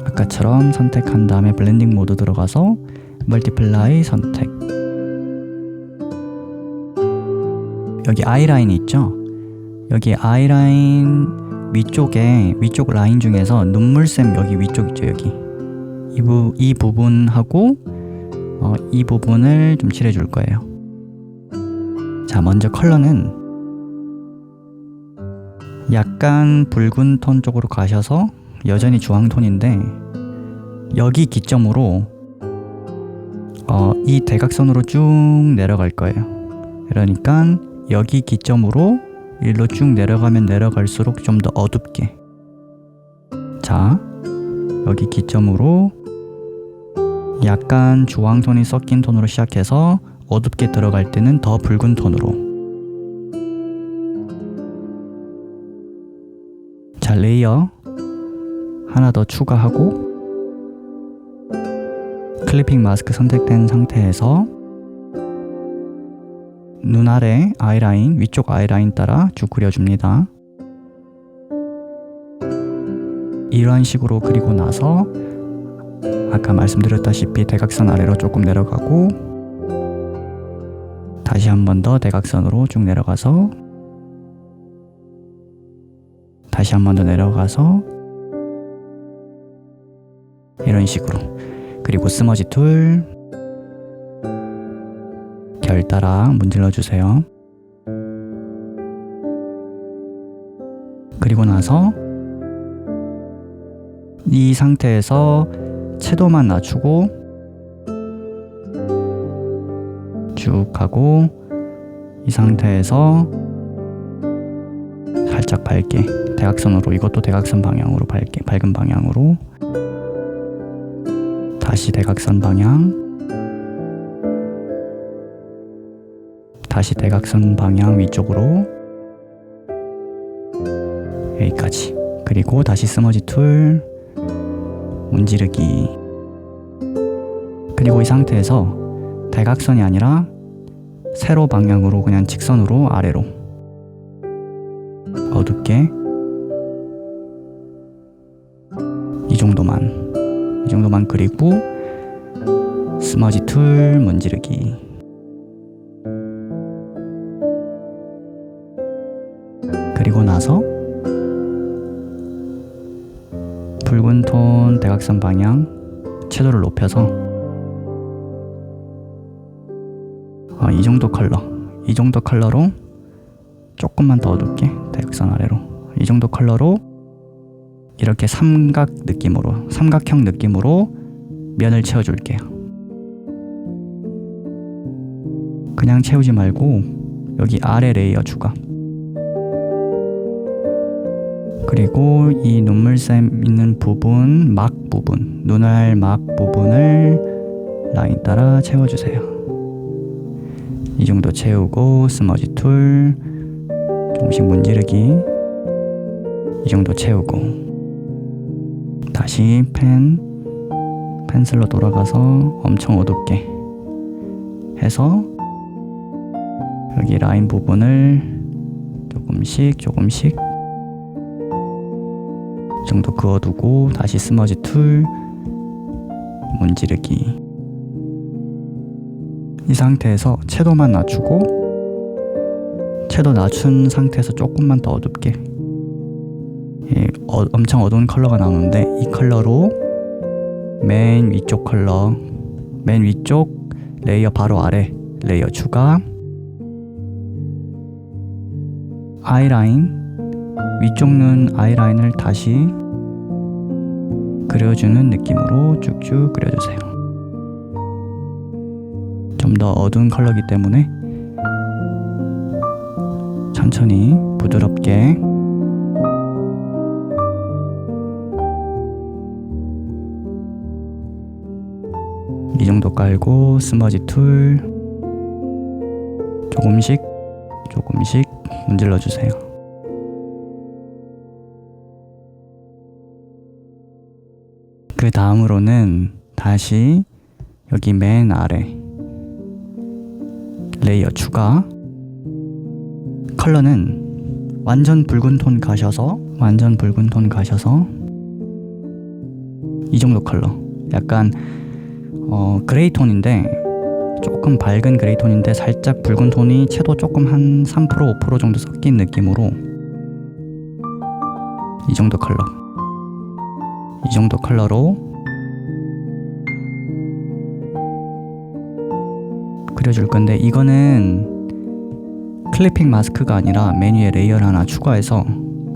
아까처럼 선택한 다음에 블렌딩 모드 들어가서 멀티플라이 선택. 여기 아이라인 있죠? 여기 아이라인 위쪽에, 위쪽 라인 중에서 눈물샘 여기 위쪽 있죠? 여기 이 부분하고 이 부분을 좀 칠해줄 거예요. 자, 먼저 컬러는 약간 붉은 톤 쪽으로 가셔서 여전히 주황톤인데, 여기 기점으로 이 대각선으로 쭉 내려갈 거예요. 그러니까 여기 기점으로 일로 쭉 내려가면 내려갈수록 좀 더 어둡게, 자, 여기 기점으로 약간 주황톤이 섞인 톤으로 시작해서 어둡게 들어갈 때는 더 붉은 톤으로. 자, 레이어 하나 더 추가하고 클리핑 마스크 선택된 상태에서 눈 아래 아이라인, 위쪽 아이라인 따라 쭉 그려줍니다. 이런 식으로 그리고 나서 아까 말씀드렸다시피 대각선 아래로 조금 내려가고 다시 한 번 더 대각선으로 쭉 내려가서 다시 한 번 더 내려가서 이런 식으로. 그리고 스머지 툴 결 따라 문질러 주세요. 그리고 나서 이 상태에서 채도만 낮추고 쭉 가고 이 상태에서 살짝 밝게 대각선으로, 이것도 대각선 방향으로 밝은 방향으로 다시 대각선 방향, 다시 대각선 방향 위쪽으로 여기까지. 그리고 다시 스머지 툴 문지르기. 그리고 이 상태에서 대각선이 아니라 세로 방향으로 그냥 직선으로 아래로 어둡게 이 정도만 그리고 스머지 툴 문지르기. 그리고 나서 붉은 톤 대각선 방향 채도를 높여서 이 정도 컬러로 조금만 더 어둡게 대각선 아래로 이 정도 컬러로 이렇게 삼각형 느낌으로 면을 채워줄게요. 그냥 채우지 말고 여기 아래 레이어 추가. 그리고 이 눈물샘 있는 부분, 눈알 막 부분을 라인 따라 채워주세요. 이 정도 채우고 스머지 툴 조금씩 문지르기. 이 정도 채우고 다시 펜슬로 돌아가서 엄청 어둡게 해서 여기 라인 부분을 조금씩 이 정도 그어두고 다시 스머지 툴 문지르기. 이 상태에서 채도만 낮추고 채도 낮춘 상태에서 조금만 더 어둡게 엄청 어두운 컬러가 나오는데 이 컬러로 맨 위쪽 레이어 바로 아래 레이어 추가. 아이라인 위쪽 눈 아이라인을 다시 그려주는 느낌으로 쭉쭉 그려주세요. 좀 더 어두운 컬러이기 때문에 천천히 부드럽게 이 정도 깔고 스머지 툴 조금씩 문질러 주세요. 그 다음으로는 다시 여기 맨 아래 레이어 추가. 컬러는 완전 붉은 톤 가셔서 이 정도 컬러, 약간 그레이 톤인데 조금 밝은 그레이 톤인데 살짝 붉은 톤이 채도 조금 한 3% 5% 정도 섞인 느낌으로 이 정도 컬러로 그려줄 건데, 이거는 클리핑 마스크가 아니라 메뉴에 레이어를 하나 추가해서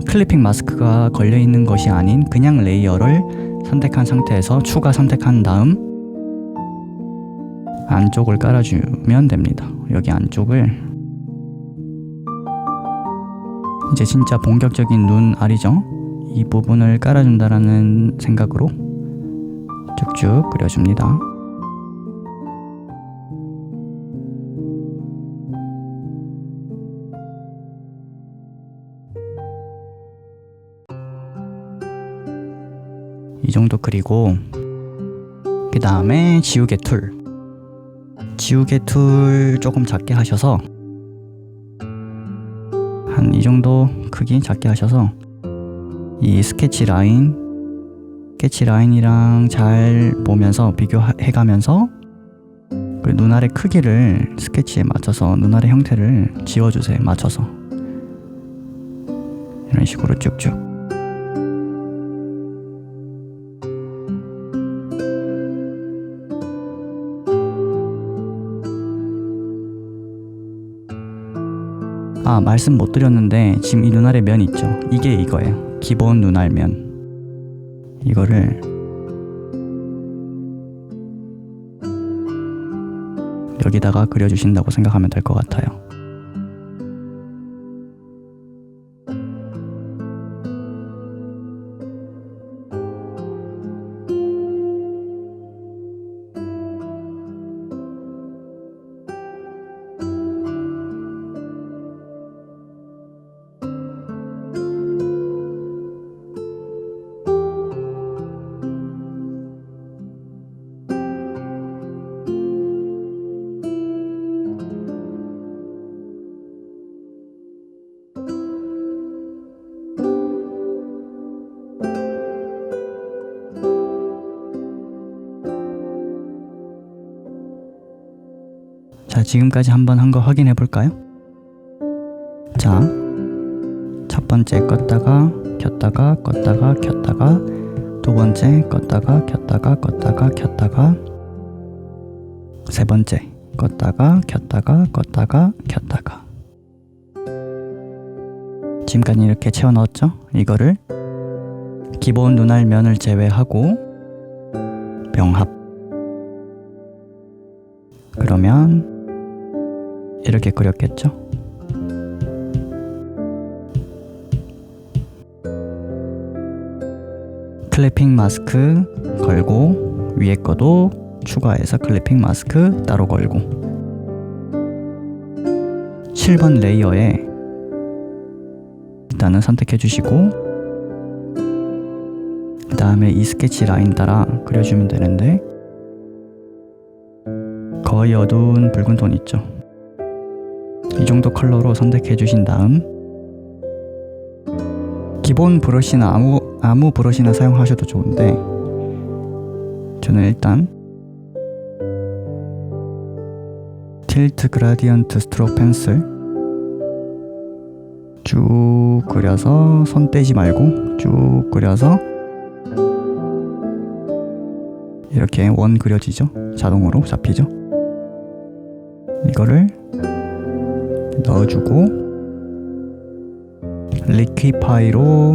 클리핑 마스크가 걸려있는 것이 아닌 그냥 레이어를 선택한 상태에서 추가 선택한 다음 안쪽을 깔아주면 됩니다. 여기 안쪽을 이제 진짜 본격적인 눈 알이죠? 이 부분을 깔아준다라는 생각으로 쭉쭉 그려줍니다. 이 정도 그리고 그 다음에 지우개 툴 조금 작게 하셔서 한 이 정도 크기 작게 하셔서 이 스케치 라인이랑 잘 보면서 비교해가면서 그 눈알의 크기를 스케치에 맞춰서 눈알의 형태를 지워주세요. 맞춰서 이런 식으로 쭉쭉. 말씀 못 드렸는데 지금 이 눈알의 면 있죠? 이게 이거예요. 기본 눈알면. 이거를 여기다가 그려주신다고 생각하면 될 것 같아요. 자, 지금까지 한번 한 거 확인해 볼까요? 자, 첫 번째 껐다가 켰다가 껐다가 켰다가, 두 번째 껐다가 켰다가 껐다가 켰다가, 세 번째 껐다가 켰다가 껐다가 켰다가. 지금까지 이렇게 채워 넣었죠? 이거를 기본 눈알 면을 제외하고 병합. 그러면 이렇게 그렸겠죠? 클리핑 마스크 걸고 위에 거도 추가해서 클리핑 마스크 따로 걸고 7번 레이어에 일단은 선택해 주시고 그 다음에 이 스케치 라인 따라 그려주면 되는데 거의 어두운 붉은 톤 있죠? 이 정도 컬러로 선택해 주신 다음 기본 브러쉬나 아무 브러쉬나 사용하셔도 좋은데 저는 일단 틸트 그라디언트 스트로크 펜슬 쭉 그려서 손 떼지 말고 쭉 그려서 이렇게 원 그려지죠? 자동으로 잡히죠? 이거를 넣어주고 리퀴파이로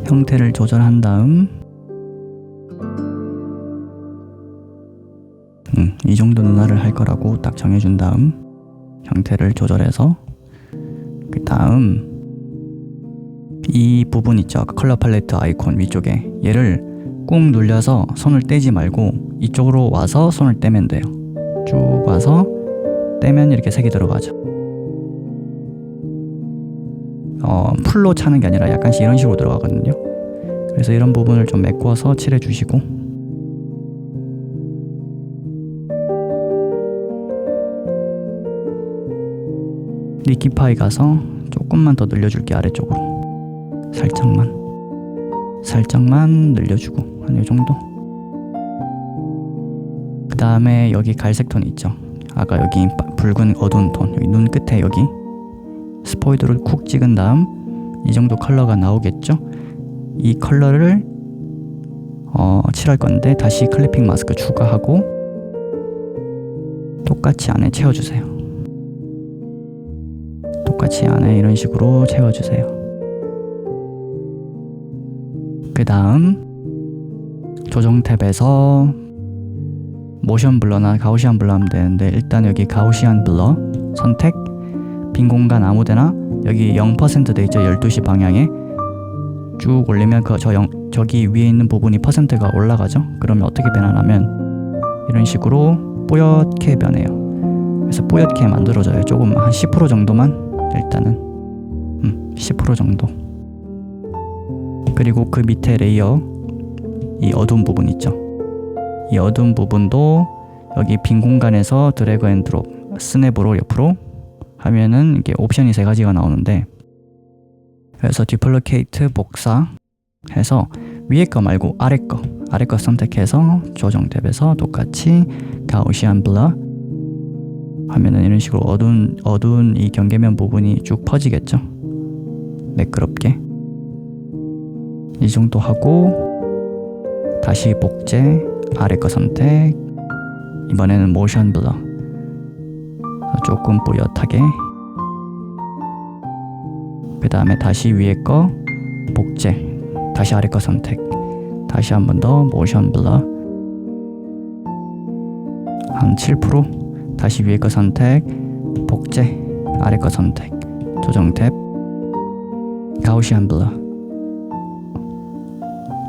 형태를 조절한 다음 이 정도 눈알을 할 거라고 딱 정해준 다음 형태를 조절해서 그 다음 이 부분 있죠? 컬러 팔레트 아이콘 위쪽에 얘를 꾹 눌려서 손을 떼지 말고 이쪽으로 와서 손을 떼면 돼요. 쭉 와서 떼면 이렇게 색이 들어가죠. 풀로 차는 게 아니라 약간씩 이런 식으로 들어가거든요. 그래서 이런 부분을 좀 메꿔서 칠해 주시고 리퀴파이 가서 조금만 더 늘려줄게. 아래쪽으로 살짝만 늘려주고 한 이 정도. 그 다음에 여기 갈색 톤 있죠? 아까 여기 붉은 어두운 톤 여기 눈 끝에 여기 스포이드를 쿡 찍은 다음 이 정도 컬러가 나오겠죠? 이 컬러를 칠할 건데 다시 클리핑 마스크 추가하고 똑같이 안에 채워주세요. 똑같이 안에 이런 식으로 채워주세요. 그 다음 조정 탭에서 모션 블러나 가우시안 블러 하면 되는데 일단 여기 가우시안 블러 선택 빈 공간 아무데나 여기 0% 돼 있죠. 12시 방향에 쭉 올리면 저기 위에 있는 부분이 퍼센트가 올라가죠. 그러면 어떻게 변하냐면 이런 식으로 뿌옇게 변해요. 그래서 뿌옇게 만들어져요. 조금 한 10% 정도만 일단은 10% 정도. 그리고 그 밑에 레이어 이 어두운 부분 있죠. 이 어두운 부분도 여기 빈 공간에서 드래그 앤 드롭 스냅으로 옆으로 하면은 이게 옵션이 3가지가 나오는데, 그래서 디플리케이트 복사 해서 위에 거 말고 아래 거 선택해서 조정 탭에서 똑같이 가우시안 블러 하면은 이런 식으로 어두운 이 경계면 부분이 쭉 퍼지겠죠. 매끄럽게 이 정도 하고 다시 복제 아래 거 선택, 이번에는 모션 블러 조금 뿌옇하게, 그 다음에 다시 위에 거 복제 다시 아래 거 선택, 다시 한 번 더 모션 블러 한 7%, 다시 위에 거 선택 복제 아래 거 선택 조정 탭 가우시안 블러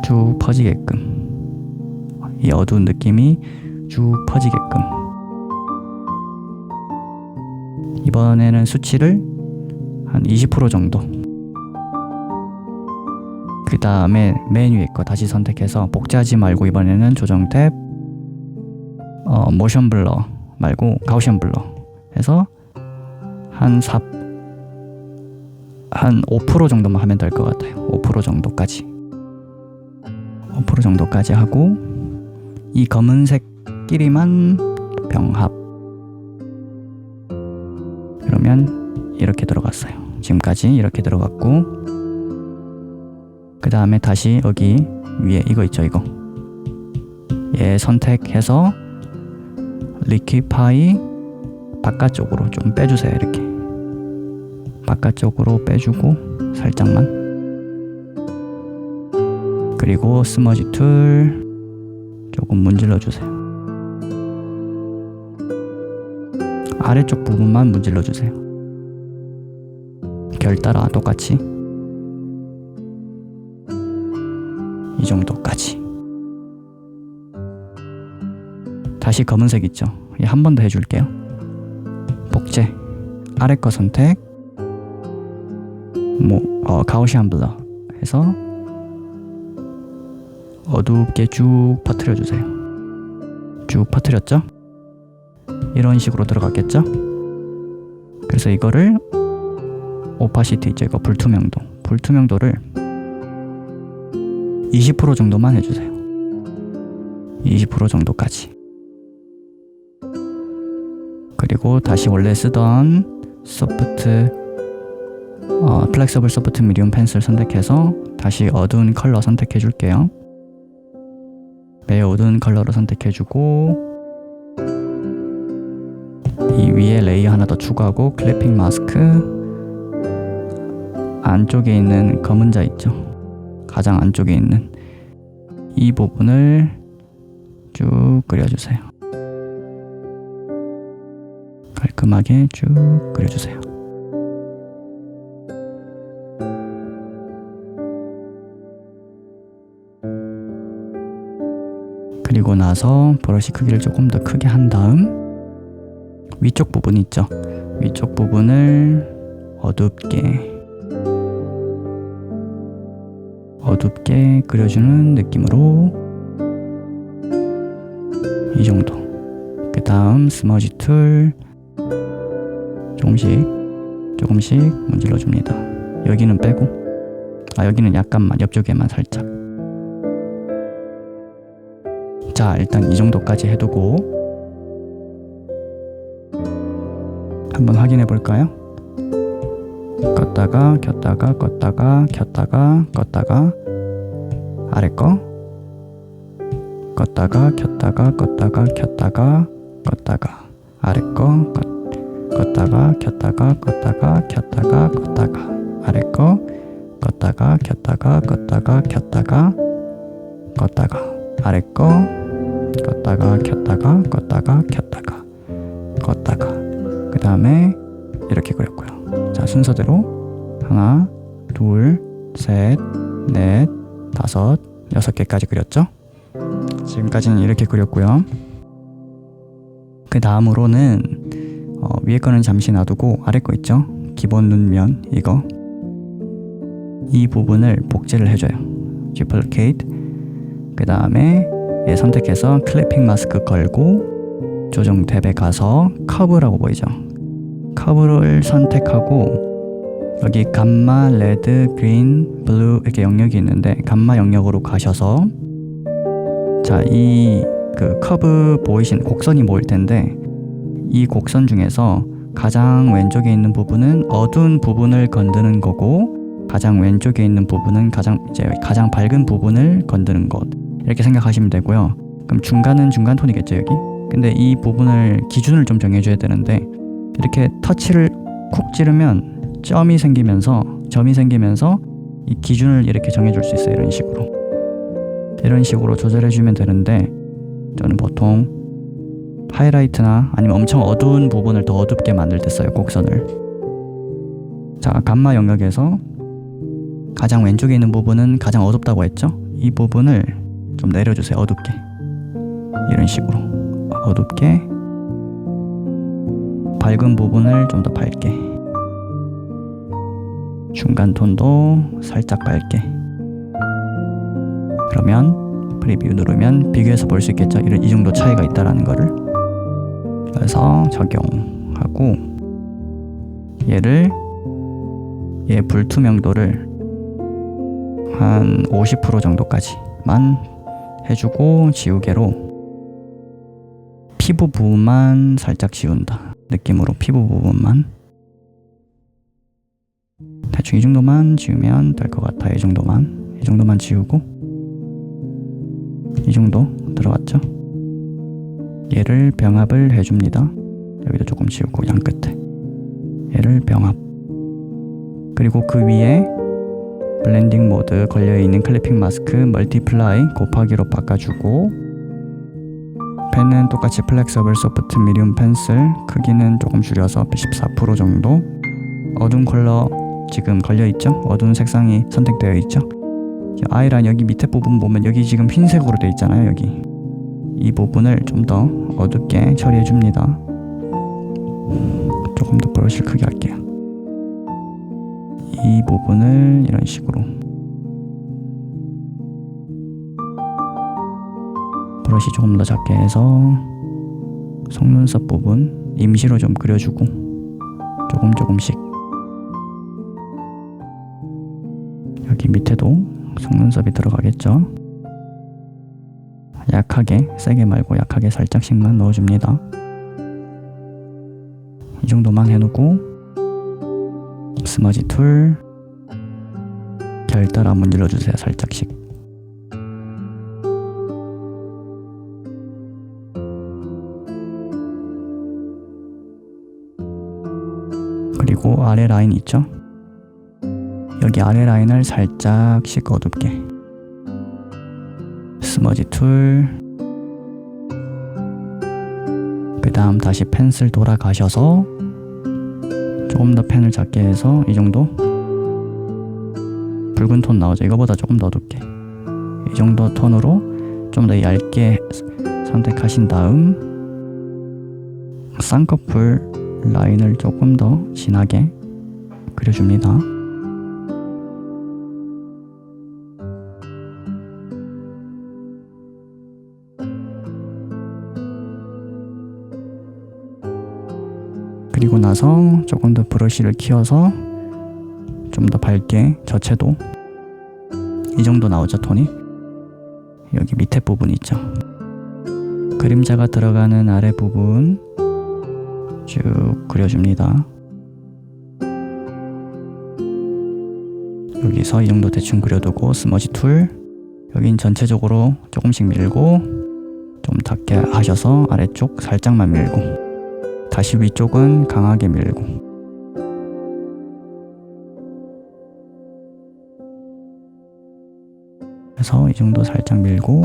쭉 퍼지게끔, 이 어두운 느낌이 쭉 퍼지게끔. 이번에는 수치를 한 20% 정도. 그 다음에 맨 위에 거 다시 선택해서 복제하지 말고 이번에는 조정 탭 모션 블러 말고 가우시안 블러 해서 한 5% 정도만 하면 될 것 같아요. 5% 정도까지. 5% 정도까지 하고 이 검은색끼리만 병합. 그러면 이렇게 들어갔어요. 지금까지 이렇게 들어갔고, 그 다음에 다시 여기 위에 이거 있죠. 이거 얘 선택해서 리퀴파이 바깥쪽으로 좀 빼주세요. 이렇게 바깥쪽으로 빼주고 살짝만. 그리고 스머지 툴 조금 문질러 주세요. 아래쪽 부분만 문질러 주세요. 결 따라 똑같이 이 정도까지. 다시 검은색 있죠? 한 번 더 해줄게요. 복제 아래 거 선택 가우시안 블러 해서 어둡게 쭉 퍼뜨려 주세요. 쭉 퍼뜨렸죠? 이런 식으로 들어갔겠죠? 그래서 이거를 오파시티 있죠? 이거 불투명도를 20% 정도만 해주세요. 20% 정도까지. 그리고 다시 원래 쓰던 플렉서블 소프트 미디움 펜슬 선택해서 다시 어두운 컬러 선택해 줄게요. 매우 어두운 컬러로 선택해주고, 이 위에 레이어 하나 더 추가하고 클리핑 마스크 안쪽에 있는 검은 자 있죠? 가장 안쪽에 있는 이 부분을 쭉 그려주세요. 깔끔하게 쭉 그려주세요. 그리고 나서 브러쉬 크기를 조금 더 크게 한 다음 위쪽 부분 있죠? 위쪽 부분을 어둡게 그려주는 느낌으로 이 정도. 그 다음 스머지 툴 조금씩 문질러 줍니다. 여기는 빼고, 여기는 약간만, 옆쪽에만 살짝. 자, 일단 이 정도까지 해두고 한번 확인해 볼까요? 껐다가 켰다가 껐다가 아래 거 껐다가 켰다가 아래 거 껐다가 켰다가 아래 거 껐다가 켰다가 아래 거 껐다가 그 다음에 이렇게 그렸고요. 자, 순서대로 하나, 둘, 셋, 넷, 다섯, 6개까지 그렸죠? 지금까지는 이렇게 그렸고요. 그 다음으로는 위에 거는 잠시 놔두고 아래 거 있죠? 기본 눈면 이거 이 부분을 복제를 해줘요. duplicate. 그 다음에 얘 선택해서 클리핑 마스크 걸고 조정 탭에 가서 커브라고 보이죠? 커브를 선택하고 여기 감마, 레드, 그린, 블루 이렇게 영역이 있는데 감마 영역으로 가셔서 자, 이 그 커브 보이신 곡선이 보일 텐데 이 곡선 중에서 가장 왼쪽에 있는 부분은 어두운 부분을 건드는 거고 가장 왼쪽에 있는 부분은 가장 밝은 부분을 건드는 것 이렇게 생각하시면 되고요. 그럼 중간은 중간 톤이겠죠 여기. 근데 이 부분을 기준을 좀 정해줘야 되는데 이렇게 터치를 쿡 찌르면 점이 생기면서 이 기준을 이렇게 정해줄 수 있어요. 이런 식으로 조절해주면 되는데 저는 보통 하이라이트나 아니면 엄청 어두운 부분을 더 어둡게 만들 때 써요. 곡선을. 자, 감마 영역에서 가장 왼쪽에 있는 부분은 가장 어둡다고 했죠? 이 부분을 좀 내려주세요. 어둡게. 이런 식으로 어둡게, 밝은 부분을 좀 더 밝게, 중간 톤도 살짝 밝게. 그러면 프리뷰 누르면 비교해서 볼 수 있겠죠? 이 정도 차이가 있다라는 거를. 그래서 적용하고 얘 불투명도를 한 50% 정도까지만 해주고 지우개로 피부 부분만 살짝 지운다 느낌으로 피부 부분만 대충 이 정도만 지우면 될 것 같아요. 이 정도만 지우고 이 정도 들어갔죠? 얘를 병합을 해줍니다. 여기도 조금 지우고 양 끝에 얘를 병합. 그리고 그 위에 블렌딩 모드 걸려있는 클리핑 마스크 멀티플라이 곱하기로 바꿔주고 펜은 똑같이 플렉서블 소프트 미디움 펜슬 크기는 조금 줄여서 14% 정도. 어두운 컬러 지금 걸려있죠? 어두운 색상이 선택되어 있죠? 아이라인 여기 밑에 부분 보면 여기 지금 흰색으로 되어 있잖아요. 여기 이 부분을 좀 더 어둡게 처리해 줍니다. 조금 더 브러쉬를 크게 할게요. 이 부분을 이런 식으로 브러쉬 조금 더 작게 해서 속눈썹 부분 임시로 좀 그려주고 조금씩 여기 밑에도 속눈썹이 들어가겠죠. 약하게, 세게 말고 약하게 살짝씩만 넣어줍니다. 이 정도만 해놓고 스머지 툴 결따라 문질러주세요. 살짝씩. 그리고 아래 라인 있죠? 여기 아래 라인을 살짝씩 어둡게 스머지 툴 그 다음 다시 펜슬 돌아가셔서 조금 더 펜을 작게 해서 이 정도 붉은 톤 나오죠. 이거보다 조금 더 어둡게 이 정도 톤으로 좀 더 얇게 선택하신 다음 쌍꺼풀 라인을 조금 더 진하게 그려줍니다. 그리고 나서 조금 더 브러쉬를 키워서 좀 더 밝게 저채도 이 정도 나오죠. 톤이 여기 밑에 부분 있죠. 그림자가 들어가는 아래 부분 쭉 그려줍니다. 여기서 이 정도 대충 그려두고 스머지 툴 여긴 전체적으로 조금씩 밀고 좀 닿게 하셔서 아래쪽 살짝만 밀고 다시 위쪽은 강하게 밀고 그래서 이 정도 살짝 밀고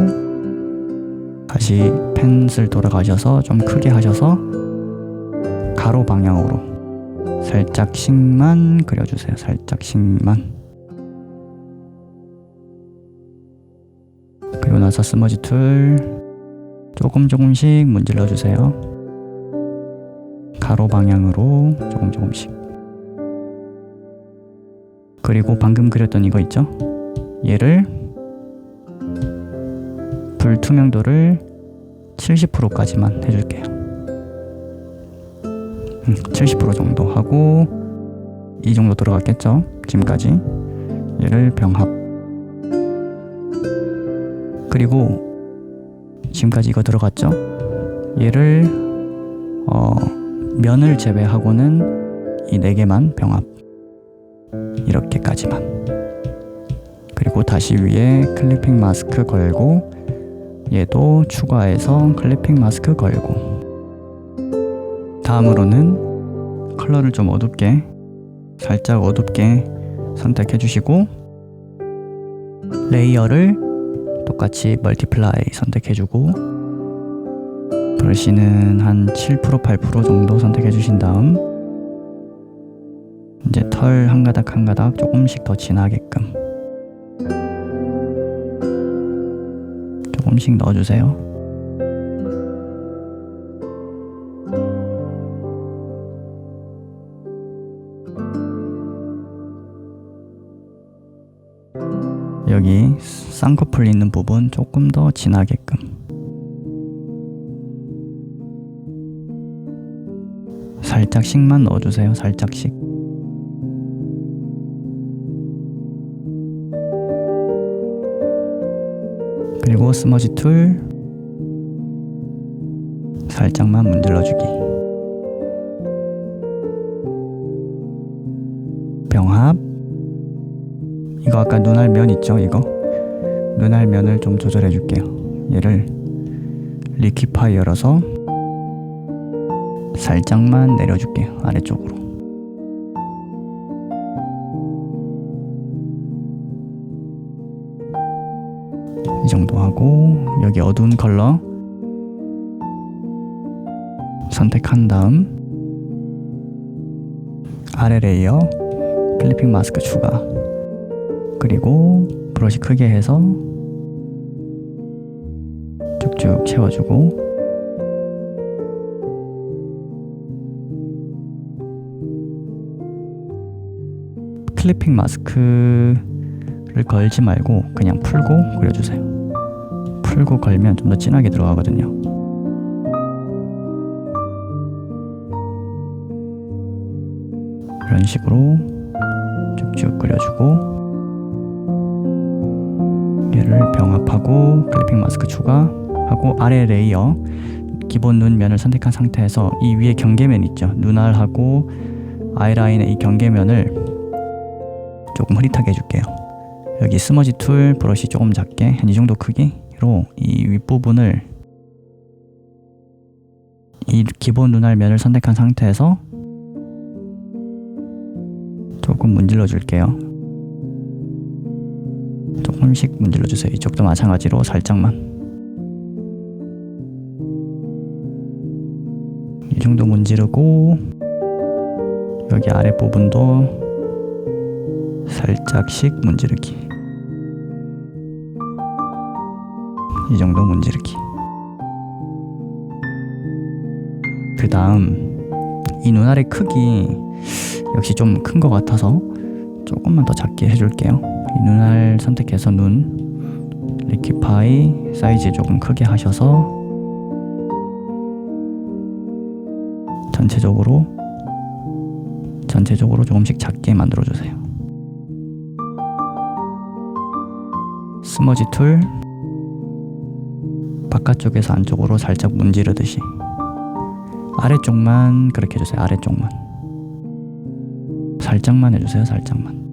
다시 펜슬 돌아가셔서 좀 크게 하셔서 가로 방향으로 살짝씩만 그려주세요. 살짝씩만. 그리고 나서 스머지 툴 조금씩 문질러주세요. 가로 방향으로 조금씩. 그리고 방금 그렸던 이거 있죠? 얘를 불투명도를 70%까지만 해줄게요. 70% 정도 하고 이 정도 들어갔겠죠? 지금까지. 얘를 병합. 그리고 지금까지 이거 들어갔죠? 얘를 면을 제외하고는 이 4개만 병합. 이렇게까지만. 그리고 다시 위에 클리핑 마스크 걸고 얘도 추가해서 클리핑 마스크 걸고. 다음으로는 컬러를 좀 어둡게, 살짝 어둡게 선택해 주시고 레이어를 똑같이 멀티플라이 선택해 주고 브러쉬는 한 7%, 8% 정도 선택해 주신 다음 이제 털 한 가닥 한 가닥 조금씩 더 진하게끔 조금씩 넣어주세요. 여기 쌍꺼풀 있는 부분 조금 더 진하게끔. 살짝씩만 넣어주세요. 살짝씩. 그리고 스머지 툴 살짝만 문질러주기. 병합. 이거 아까 눈알 면 있죠? 이거 눈알 면을 좀 조절해 줄게요. 얘를 리퀴파이어라서 살짝만 내려줄게요. 아래쪽으로. 이 정도 하고 여기 어두운 컬러 선택한 다음 아래 레이어 클리핑 마스크 추가. 그리고 브러쉬 크게 해서 쭉쭉 채워주고 클리핑 마스크를 걸지 말고 그냥 풀고 그려주세요. 풀고 걸면 좀 더 진하게 들어가거든요. 이런 식으로 쭉쭉 그려주고 얘를 병합하고 클리핑 마스크 추가하고 아래 레이어 기본 눈 면을 선택한 상태에서 이 위에 경계면 있죠? 눈알하고 아이라인의 이 경계면을 조금 흐릿하게 해줄게요. 여기 스머지 툴 브러쉬 조금 작게 한 이 정도 크기로 이 윗부분을 이 기본 눈알 면을 선택한 상태에서 조금 문질러 줄게요. 조금씩 문질러 주세요. 이쪽도 마찬가지로 살짝만. 이 정도 문지르고 여기 아랫부분도 살짝씩 문지르기. 이 정도 문지르기. 그 다음 이 눈알의 크기 역시 좀 큰 것 같아서 조금만 더 작게 해줄게요. 이 눈알 선택해서 눈 리퀴파이 사이즈 조금 크게 하셔서 전체적으로 조금씩 작게 만들어주세요. 스머지 툴 바깥쪽에서 안쪽으로 살짝 문지르듯이 아래쪽만 그렇게 해주세요. 아래쪽만 살짝만 해주세요. 살짝만.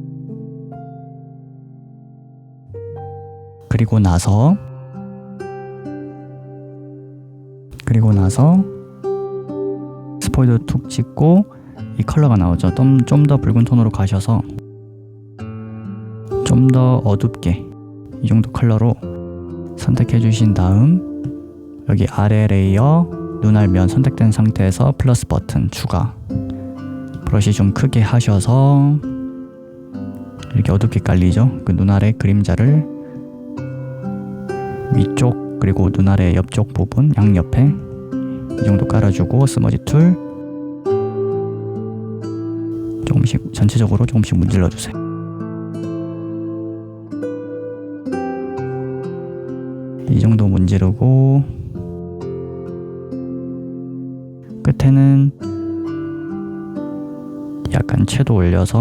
그리고 나서 스포이드 툭 찍고 이 컬러가 나오죠. 좀 더 붉은 톤으로 가셔서 좀 더 어둡게 이 정도 컬러로 선택해 주신 다음 여기 아래 레이어 눈알 면 선택된 상태에서 플러스 버튼 추가. 브러쉬 좀 크게 하셔서 이렇게 어둡게 깔리죠. 그 눈 아래 그림자를 위쪽 그리고 눈 아래 옆쪽 부분 양옆에 이 정도 깔아주고 스머지 툴 조금씩 전체적으로 조금씩 문질러 주세요. 이 정도 문지르고 끝에는 약간 채도 올려서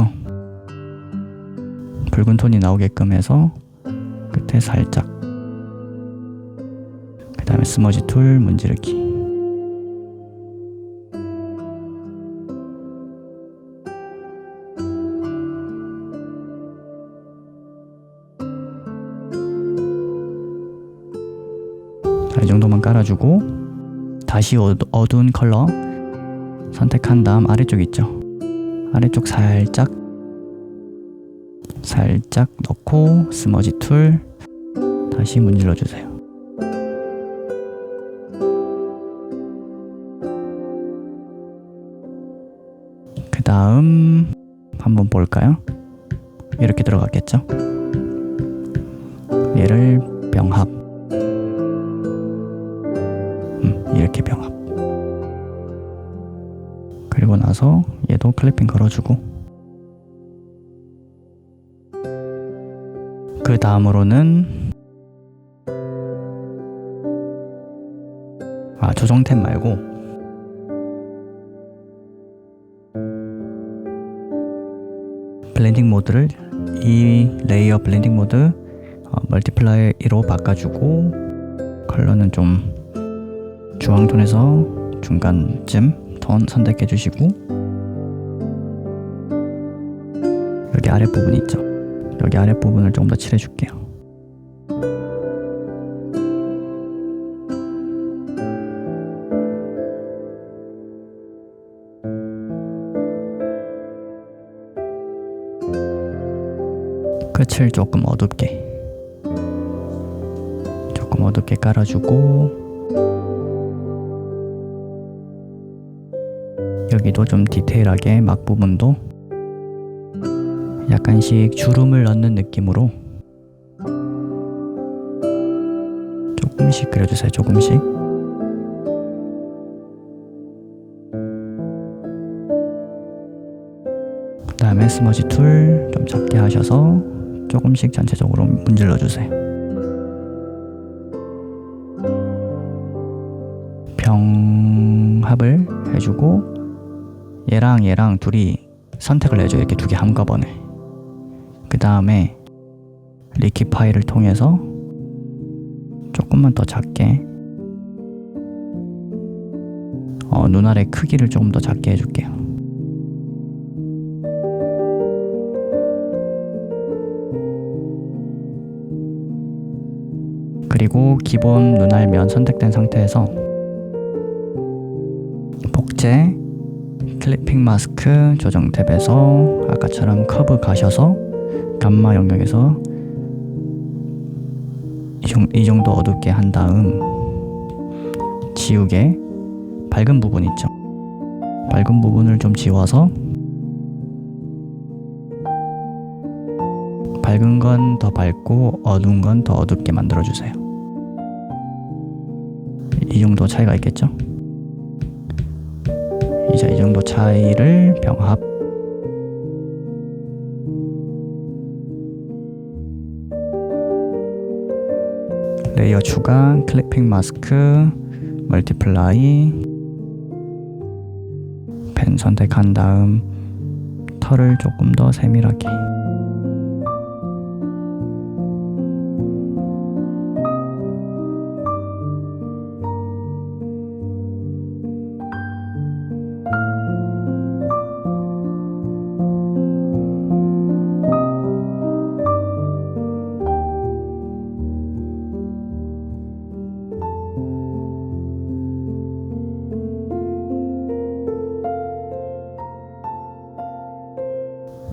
붉은 톤이 나오게끔 해서 끝에 살짝, 그 다음에 스머지 툴 문지르기. 이 정도만 깔아주고 다시 어두운 컬러 선택한 다음 아래쪽 있죠? 아래쪽 살짝 넣고 스머지 툴 다시 문질러 주세요. 그 다음 한번 볼까요? 이렇게 들어갔겠죠? 얘를 병합, 이렇게 병합. 그리고 나서 얘도 클리핑 걸어주고, 그 다음으로는 조정템 말고 블렌딩 모드를 이 레이어 블렌딩 모드 멀티플라이로 바꿔주고 컬러는 좀 주황톤에서 중간쯤 톤 선택해 주시고, 여기 아랫부분 있죠? 여기 아랫부분을 조금 더 칠해 줄게요. 끝을 조금 어둡게 깔아주고, 여기도 좀 디테일하게 막 부분도 약간씩 주름을 넣는 느낌으로 조금씩 그려주세요. 조금씩. 그 다음에 스머지 툴 좀 작게 하셔서 조금씩 전체적으로 문질러 주세요. 병합을 해주고 얘랑 둘이 선택을 해줘요. 이렇게 두 개 한꺼번에. 그 다음에 리키파이를 통해서 조금만 더 작게 눈 아래 크기를 조금 더 작게 해줄게요. 그리고 기본 눈알면 선택된 상태에서 복제 클리핑 마스크 조정 탭에서 아까처럼 커브 가셔서 감마 영역에서 이 정도 어둡게 한 다음 지우개 밝은 부분 있죠? 밝은 부분을 좀 지워서 밝은 건 더 밝고 어두운 건 더 어둡게 만들어주세요. 이 정도 차이가 있겠죠? 이제 이 정도 차이를 병합, 레이어 추가, 클리핑 마스크, 멀티플라이, 펜 선택한 다음 털을 조금 더 세밀하게,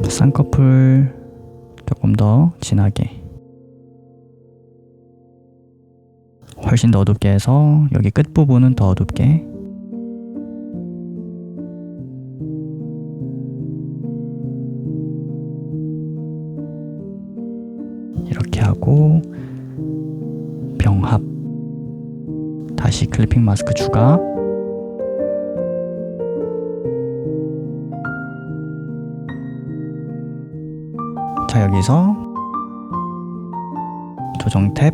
쌍꺼풀 조금 더 진하게, 훨씬 더 어둡게 해서 여기 끝부분은 더 어둡게, 이렇게 하고 병합, 다시 클리핑 마스크 추가. 자, 여기서 조정 탭,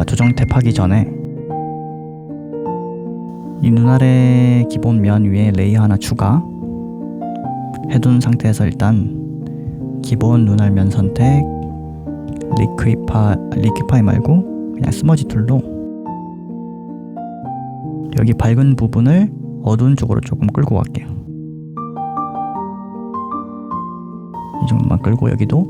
조정 탭 하기 전에 이 눈알의 기본 면 위에 레이어 하나 추가 해둔 상태에서 일단 기본 눈알 면 선택, 리퀴파이 말고 그냥 스머지 툴로 여기 밝은 부분을 어두운 쪽으로 조금 끌고 갈게요. 이 정도만 끌고 여기도,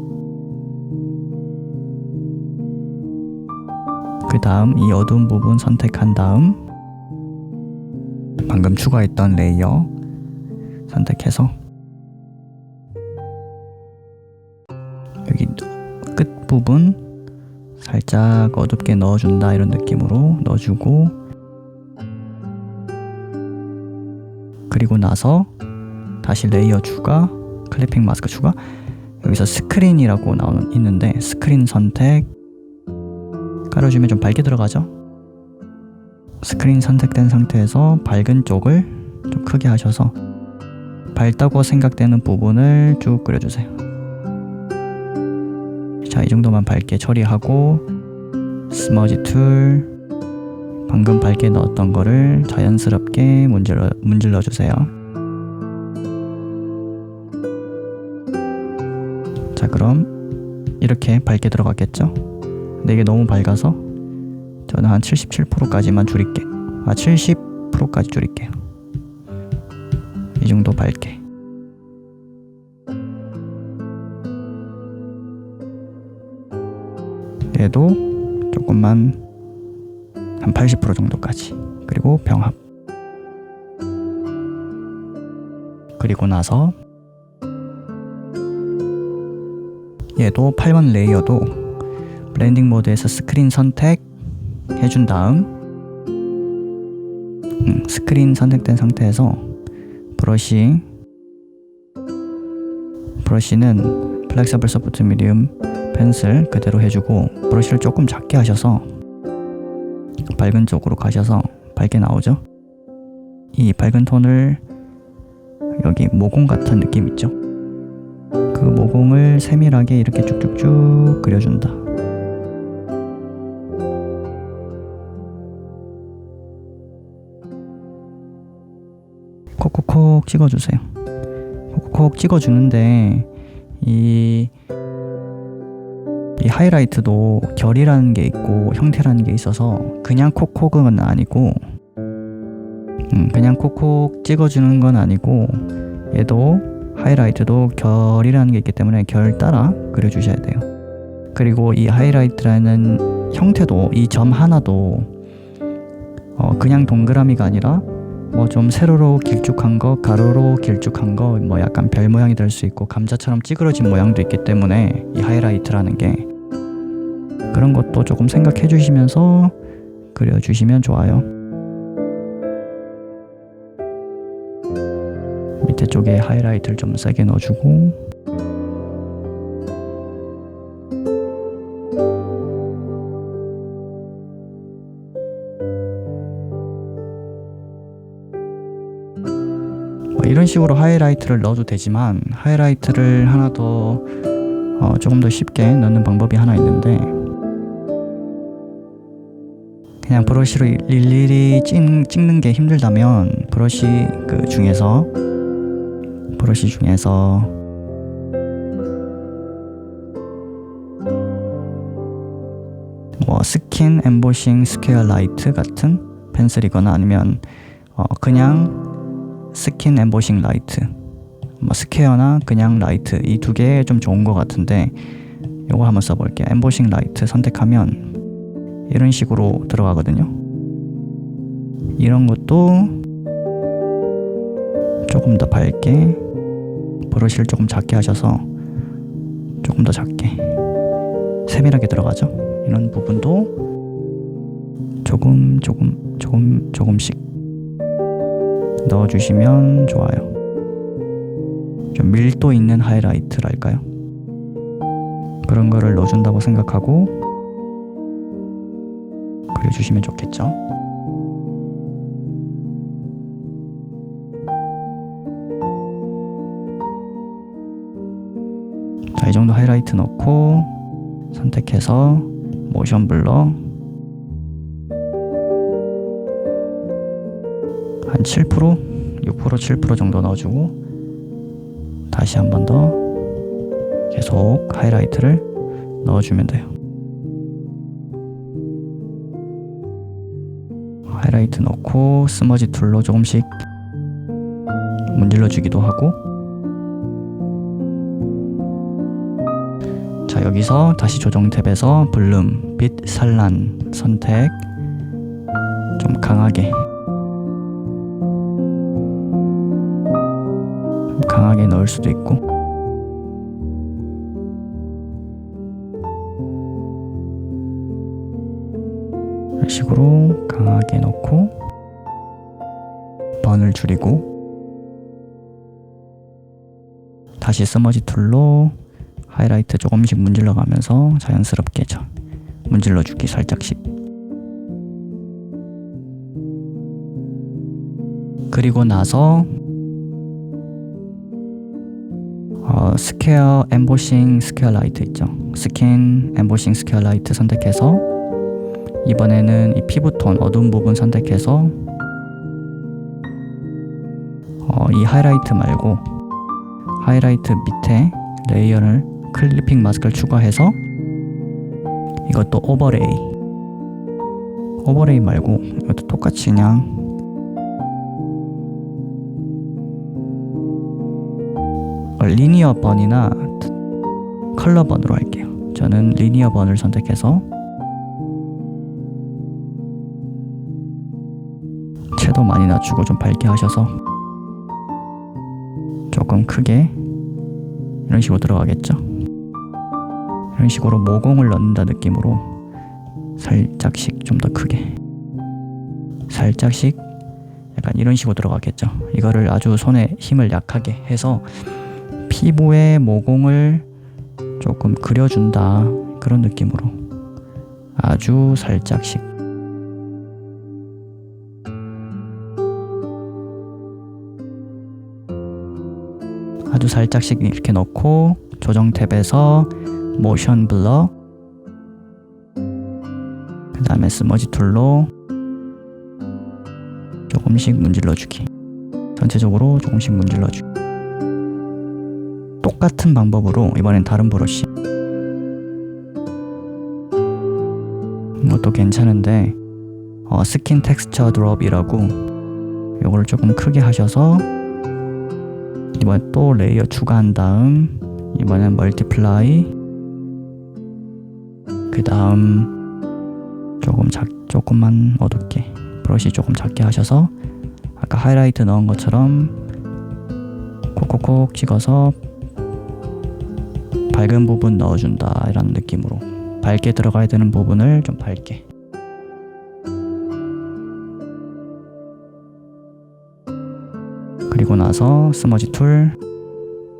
그 다음 이 어두운 부분 선택한 다음 방금 추가했던 레이어 선택해서 여기 끝 부분 살짝 어둡게 넣어준다, 이런 느낌으로 넣어주고, 그리고 나서 다시 레이어 추가, 클리핑 마스크 추가. 여기서 스크린이라고 있는데 스크린 선택 깔아주면 좀 밝게 들어가죠. 스크린 선택된 상태에서 밝은 쪽을 좀 크게 하셔서 밝다고 생각되는 부분을 쭉 그려주세요. 자, 이 정도만 밝게 처리하고 스머지 툴, 방금 밝게 넣었던 거를 자연스럽게 문질러 주세요. 자, 그럼 이렇게 밝게 들어갔겠죠? 근데 이게 너무 밝아서 저는 한 77%까지만 줄일게요. 70%까지 줄일게요. 이 정도 밝게. 얘도 조금만 한 80% 정도까지. 그리고 병합. 그리고 나서 얘도 8번 레이어도 블렌딩 모드에서 스크린 선택 해준 다음 스크린 선택된 상태에서 브러쉬는 플렉서블 소프트 미디움 펜슬 그대로 해주고, 브러쉬를 조금 작게 하셔서 밝은 쪽으로 가셔서 밝게 나오죠. 이 밝은 톤을 여기 모공 같은 느낌 있죠? 그 모공을 세밀하게 이렇게 쭉쭉쭉 그려준다. 콕콕콕 찍어주세요. 콕콕콕 찍어주는데 이 하이라이트도 결이라는 게 있고 형태라는 게 있어서 그냥 콕콕은 아니고 그냥 콕콕 찍어주는 건 아니고, 얘도 하이라이트도 결이라는 게 있기 때문에 결 따라 그려주셔야 돼요. 그리고 이 하이라이트라는 형태도, 이 점 하나도 그냥 동그라미가 아니라 뭐 좀 세로로 길쭉한 거, 가로로 길쭉한 거, 뭐 약간 별 모양이 될 수 있고 감자처럼 찌그러진 모양도 있기 때문에 이 하이라이트라는 게, 그런 것도 조금 생각해 주시면서 그려주시면 좋아요. 밑에 쪽에 하이라이트를 좀 세게 넣어주고, 이런 식으로 하이라이트를 넣어도 되지만, 하이라이트를 하나 더 조금 더 쉽게 넣는 방법이 하나 있는데, 그냥 브러쉬로 일일이 찍는 게 힘들다면 브러쉬 중에서 뭐 스킨 엠보싱 스퀘어 라이트 같은 펜슬이거나 아니면 그냥 스킨 엠보싱 라이트, 뭐 스퀘어나 그냥 라이트, 이 두 개 좀 좋은 것 같은데 요거 한번 써볼게요. 엠보싱 라이트 선택하면 이런 식으로 들어가거든요. 이런 것도 조금 더 밝게, 브러쉬를 조금 작게 하셔서 조금 더 작게 세밀하게 들어가죠. 이런 부분도 조금씩 넣어주시면 좋아요. 좀 밀도 있는 하이라이트랄까요? 그런 거를 넣어준다고 생각하고 그려주시면 좋겠죠. 자, 이 정도 하이라이트 넣고 선택해서 모션 블러 한 7%, 6%, 7% 정도 넣어주고 다시 한 번 더 계속 하이라이트를 넣어주면 돼요. 하이라이트 넣고 스머지 툴로 조금씩 문질러 주기도 하고, 자, 여기서 다시 조정 탭에서 블룸, 빛, 산란 선택 좀 강하게 넣을 수도 있고, 이런 식으로 강하게 넣고 번을 줄이고 다시 스머지 툴로 하이라이트 조금씩 문질러 가면서 자연스럽게 문질러 주기 살짝씩. 그리고 나서 스퀘어 엠보싱 스퀘어 라이트 있죠. 스킨 엠보싱 스퀘어 라이트 선택해서 이번에는 이 피부톤 어두운 부분 선택해서 이 하이라이트 말고 하이라이트 밑에 레이어를 클리핑 마스크를 추가해서 이것도 오버레이 말고 이것도 똑같이 그냥 리니어 번이나 컬러 번으로 할게요. 저는 리니어 번을 선택해서 채도 많이 낮추고 좀 밝게 하셔서 조금 크게 이런 식으로 들어가겠죠. 이런 식으로 모공을 넣는다 느낌으로 살짝씩 좀 더 크게, 살짝씩 약간 이런 식으로 들어가겠죠. 이거를 아주 손에 힘을 약하게 해서 피부에 모공을 조금 그려준다, 그런 느낌으로 아주 살짝씩. 아주 살짝씩 이렇게 넣고 조정 탭에서 모션 블러, 그 다음에 스머지 툴로 조금씩 문질러 주기, 전체적으로 조금씩 문질러 주기. 똑같은 방법으로 이번엔 다른 브러쉬, 이것도 괜찮은데 스킨 텍스처 드롭이라고 요거를 조금 크게 하셔서 이번에 또 레이어 추가한 다음 이번엔 멀티플라이, 그 다음 조금만 어둡게 브러쉬 조금 작게 하셔서 아까 하이라이트 넣은 것처럼 콕콕콕 찍어서 밝은 부분 넣어준다, 이런 느낌으로 밝게 들어가야 되는 부분을 좀 밝게. 그리고 나서 스머지 툴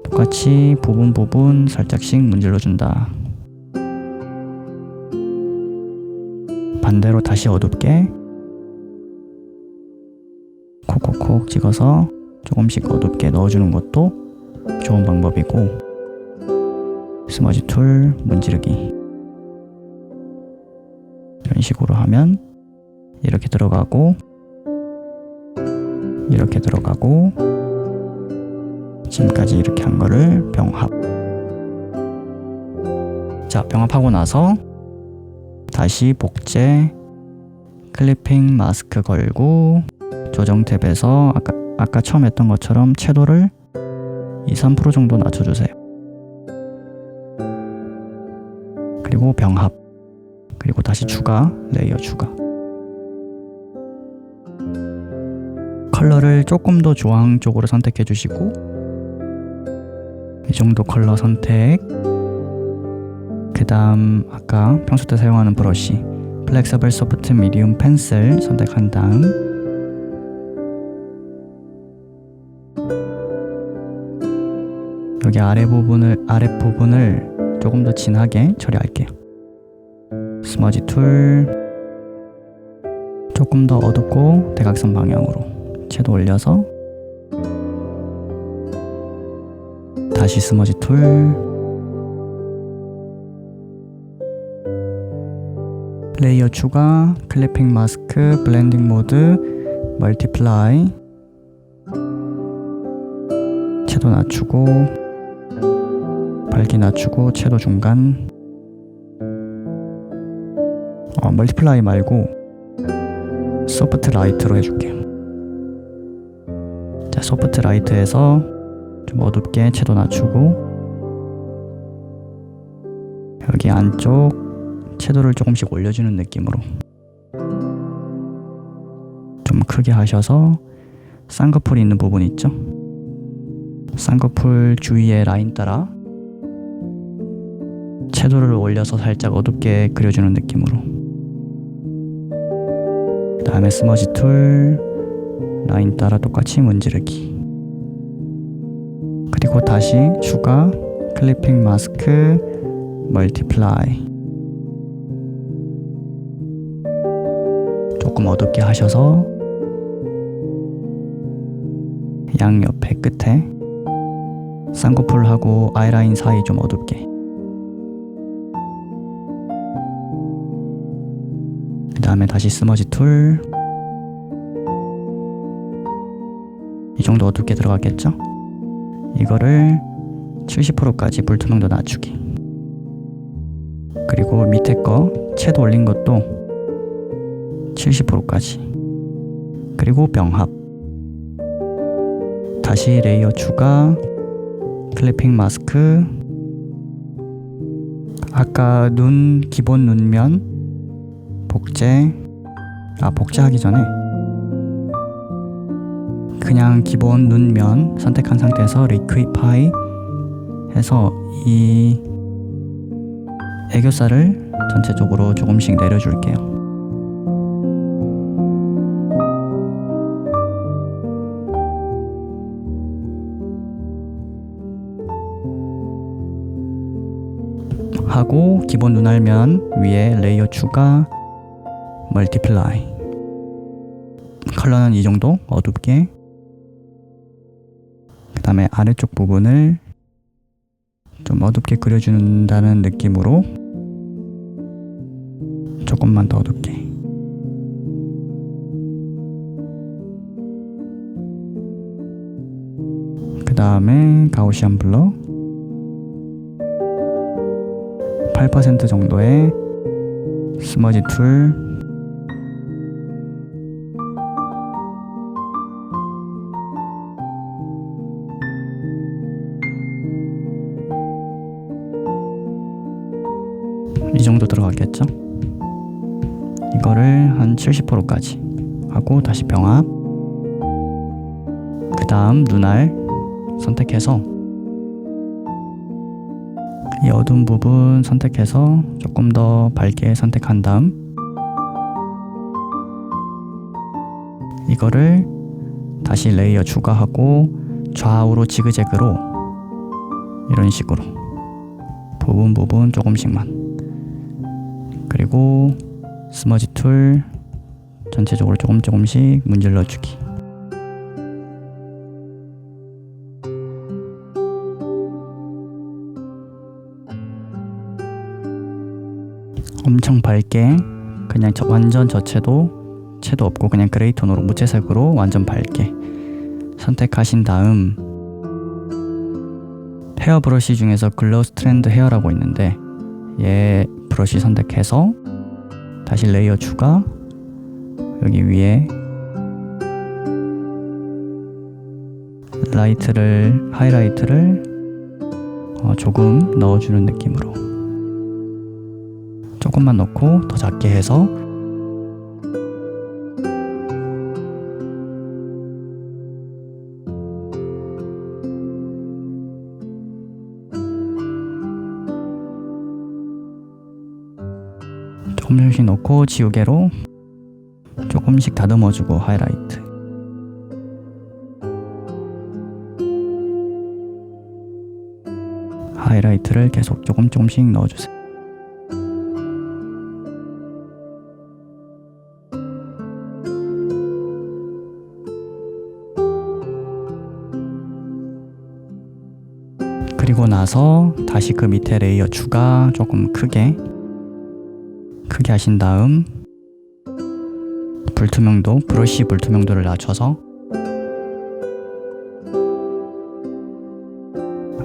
똑같이 부분 살짝씩 문질러 준다. 반대로 다시 어둡게 콕콕콕 찍어서 조금씩 어둡게 넣어주는 것도 좋은 방법이고, 스머지 툴 문지르기 이런 식으로 하면 이렇게 들어가고 이렇게 들어가고, 지금까지 이렇게 한 거를 병합. 자, 병합하고 나서 다시 복제 클리핑 마스크 걸고 조정 탭에서 아까 처음 했던 것처럼 채도를 2-3% 정도 낮춰주세요. 그리고 병합, 그리고 다시 추가, 레이어 추가. 컬러를 조금 더 주황 쪽으로 선택해 주시고, 이 정도 컬러 선택. 그 다음 아까 평소 때 사용하는 브러쉬 플렉서블 소프트 미디움 펜슬 선택한 다음 여기 아랫부분을 조금 더 진하게 처리할게요. 스머지 툴 조금 더 어둡고 대각선 방향으로 채도 올려서 다시 스머지 툴 레이어 추가 클리핑 마스크 블렌딩 모드 멀티플라이 채도 낮추고 밝기 낮추고 채도 중간 멀티플라이 말고 소프트 라이트로 해줄게요. 자, 소프트 라이트에서 좀 어둡게 채도 낮추고 여기 안쪽 채도를 조금씩 올려주는 느낌으로 좀 크게 하셔서 쌍꺼풀이 있는 부분 있죠? 쌍꺼풀 주위의 라인 따라 채도를 올려서 살짝 어둡게 그려주는 느낌으로 그 다음에 스머지 툴 라인 따라 똑같이 문지르기 그리고 다시 추가 클리핑 마스크 멀티플라이 조금 어둡게 하셔서 양옆에 끝에 쌍꺼풀하고 아이라인 사이 좀 어둡게 그 다음에 다시 스머지 툴 이 정도 어둡게 들어갔겠죠? 이거를 70%까지 불투명도 낮추기 그리고 밑에 거 채도 올린 것도 70%까지 그리고 병합 다시 레이어 추가 클리핑 마스크 아까 눈 기본 눈면 복제하기 전에 그냥 기본 눈면 선택한 상태에서 리퀴파이 해서 이 애교살을 전체적으로 조금씩 내려줄게요. 하고 기본 눈알면 위에 레이어 추가 멀티플라이 컬러는 이 정도 어둡게 그 다음에 아래쪽 부분을 좀 어둡게 그려준다는 느낌으로 조금만 더 어둡게 그 다음에 가우시안 블러 8% 정도의 스머지 툴 이 정도 들어가겠죠? 이거를 한 70%까지 하고 다시 병합 그 다음 눈알 선택해서 이 어두운 부분 선택해서 조금 더 밝게 선택한 다음 이거를 다시 레이어 추가하고 좌우로 지그재그로 이런 식으로 부분 조금씩만 그리고 스머지 툴 전체적으로 조금씩 문질러주기 엄청 밝게 그냥 완전 채도 없고 그냥 그레이 톤으로 무채색으로 완전 밝게 선택하신 다음 헤어 브러쉬 중에서 글로우 스트랜드 헤어라고 있는데 얘 브러쉬 선택해서 다시 레이어 추가 여기 위에 하이라이트를 조금 넣어주는 느낌으로 조금만 넣고 더 작게 해서 조금씩 넣고 지우개로 조금씩 다듬어주고 하이라이트를 계속 조금씩 넣어주세요. 그리고 나서 다시 그 밑에 레이어 추가 조금 크게 하신 다음 불투명도, 브러쉬 불투명도를 낮춰서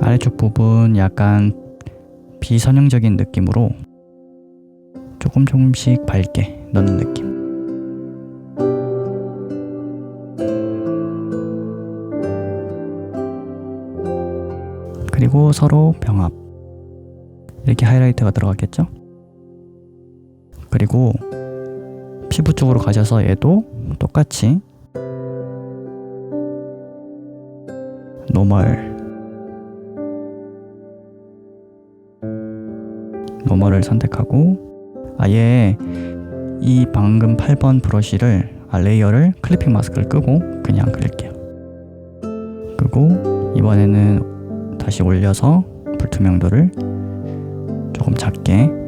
아래쪽 부분 약간 비선형적인 느낌으로 조금씩 밝게 넣는 느낌. 그리고 서로 병합. 이렇게 하이라이트가 들어갔겠죠? 그리고 피부 쪽으로 가셔서 얘도 똑같이 노멀을 선택하고 아예 이 방금 8번 브러쉬를 레이어를 클리핑 마스크를 끄고 그냥 그릴게요. 끄고 이번에는 다시 올려서 불투명도를 조금 작게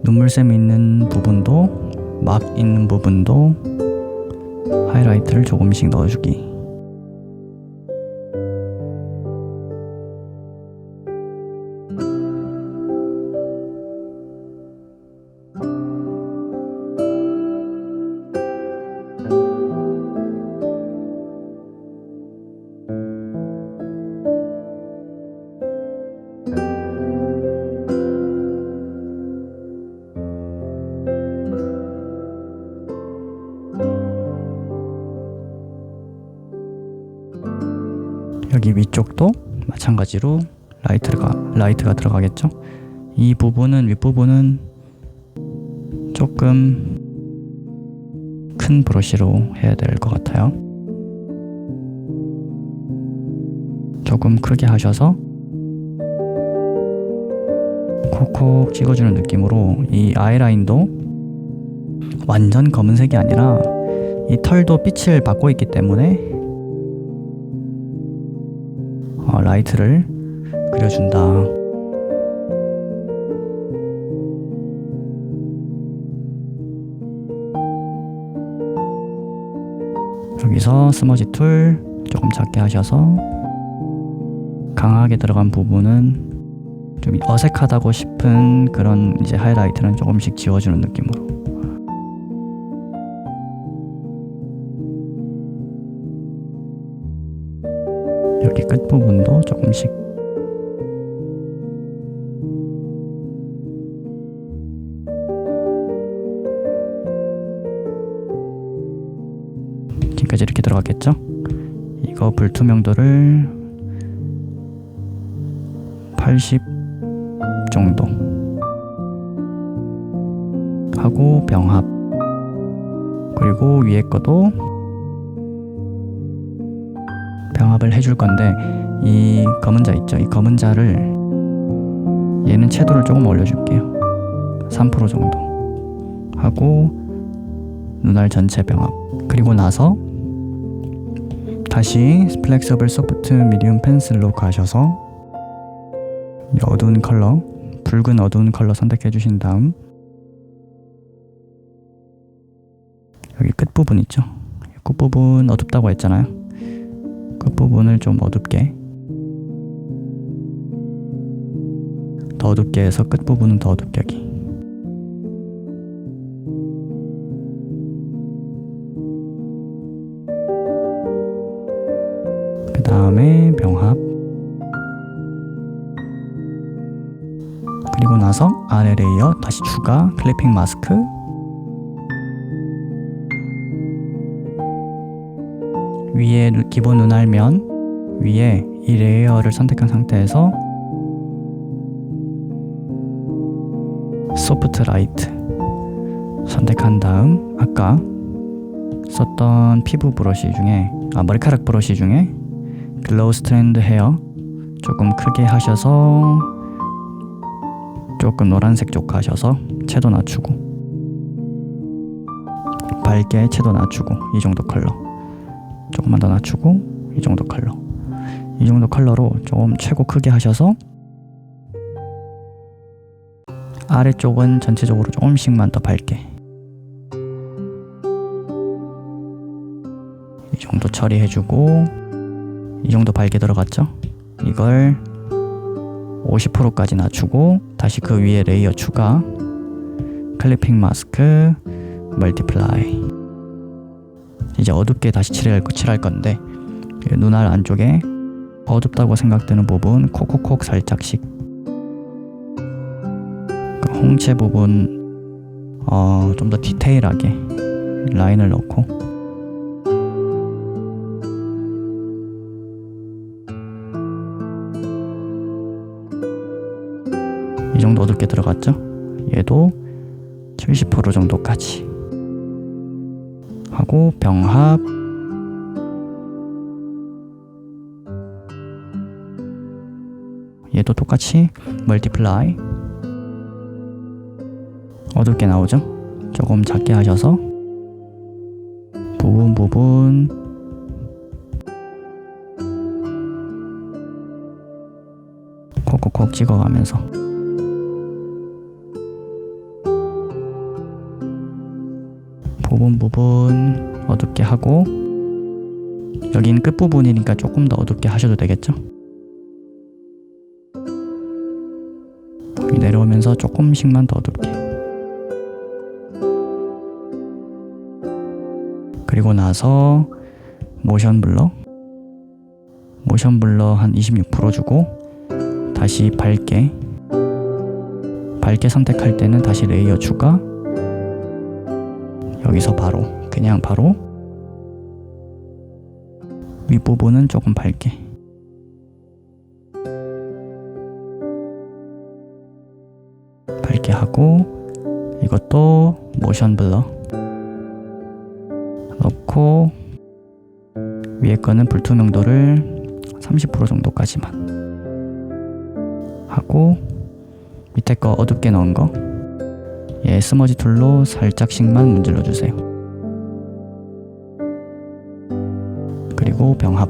눈물샘 있는 부분도 막 있는 부분도 하이라이트를 조금씩 넣어주기. 여기 위쪽도 마찬가지로 라이트가 들어가겠죠? 이 부분은 윗부분은 조금 큰 브러쉬로 해야 될 것 같아요. 조금 크게 하셔서 콕콕 찍어주는 느낌으로 이 아이라인도 완전 검은색이 아니라 이 털도 빛을 받고 있기 때문에 라이트를 그려준다. 여기서 스머지 툴 조금 작게 하셔서 강하게 들어간 부분은 좀 어색하다고 싶은 그런 이제 하이라이트는 조금씩 지워주는 느낌으로. 여기 끝부분도 조금씩 지금까지 이렇게 들어갔겠죠? 이거 불투명도를 80 정도 하고 병합, 그리고 위에 거도 병합을 해줄 건데 이 검은 자 있죠? 이 검은 자를 얘는 채도를 조금 올려줄게요. 3% 정도 하고 눈알 전체 병합. 그리고 나서 다시 플렉서블 소프트 미디움 펜슬로 가셔서 어두운 컬러, 붉은 어두운 컬러 선택해 주신 다음 여기 끝부분 있죠? 끝부분 어둡다고 했잖아요. 끝부분을 좀 어둡게, 더 어둡게 해서 끝부분은 더 어둡게 하기. 그 다음에 병합. 그리고 나서 아래 레이어 다시 추가 클리핑 마스크. 위에 기본 눈알면 위에 이 레이어를 선택한 상태에서 소프트 라이트 선택한 다음 아까 썼던 피부 브러쉬 중에 머리카락 브러쉬 중에 글로우 스트랜드 헤어 조금 크게 하셔서 조금 노란색 쪽 가셔서 채도 낮추고 밝게 채도 낮추고 이 정도 컬러 조금만 더 낮추고 이 정도 컬러로 좀 최고 크게 하셔서 아래쪽은 전체적으로 조금씩만 더 밝게 이 정도 처리해주고 이 정도 밝게 들어갔죠? 이걸 50%까지 낮추고 다시 그 위에 레이어 추가 클리핑 마스크 멀티플라이 이제 어둡게 다시 칠할 건데 눈알 안쪽에 어둡다고 생각되는 부분 콕콕콕 살짝씩 그 홍채 부분 좀 더 디테일하게 라인을 넣고 이 정도 어둡게 들어갔죠? 얘도 70% 정도까지 하고 병합 얘도 똑같이 멀티플라이 어둡게 나오죠? 조금 작게 하셔서 부분 콕콕콕 찍어가면서 부분 어둡게 하고 여긴 끝부분이니까 조금 더 어둡게 하셔도 되겠죠? 내려오면서 조금씩만 더 어둡게 그리고 나서 모션 블러 한 26% 주고 다시 밝게 선택할 때는 다시 레이어 추가 여기서 그냥 바로 윗부분은 조금 밝게 하고 이것도 모션 블러 넣고 위에 거는 불투명도를 30% 정도까지만 하고 밑에 거 어둡게 넣은 거 얘 스머지 툴로 살짝씩만 문질러 주세요. 그리고 병합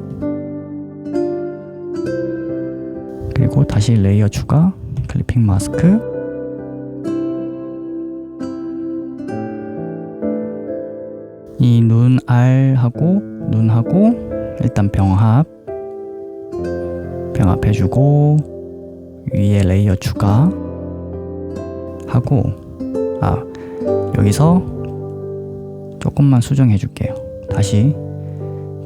그리고 다시 레이어 추가 클리핑 마스크 이 눈하고 일단 병합 해주고 위에 레이어 추가 하고 여기서 조금만 수정해 줄게요. 다시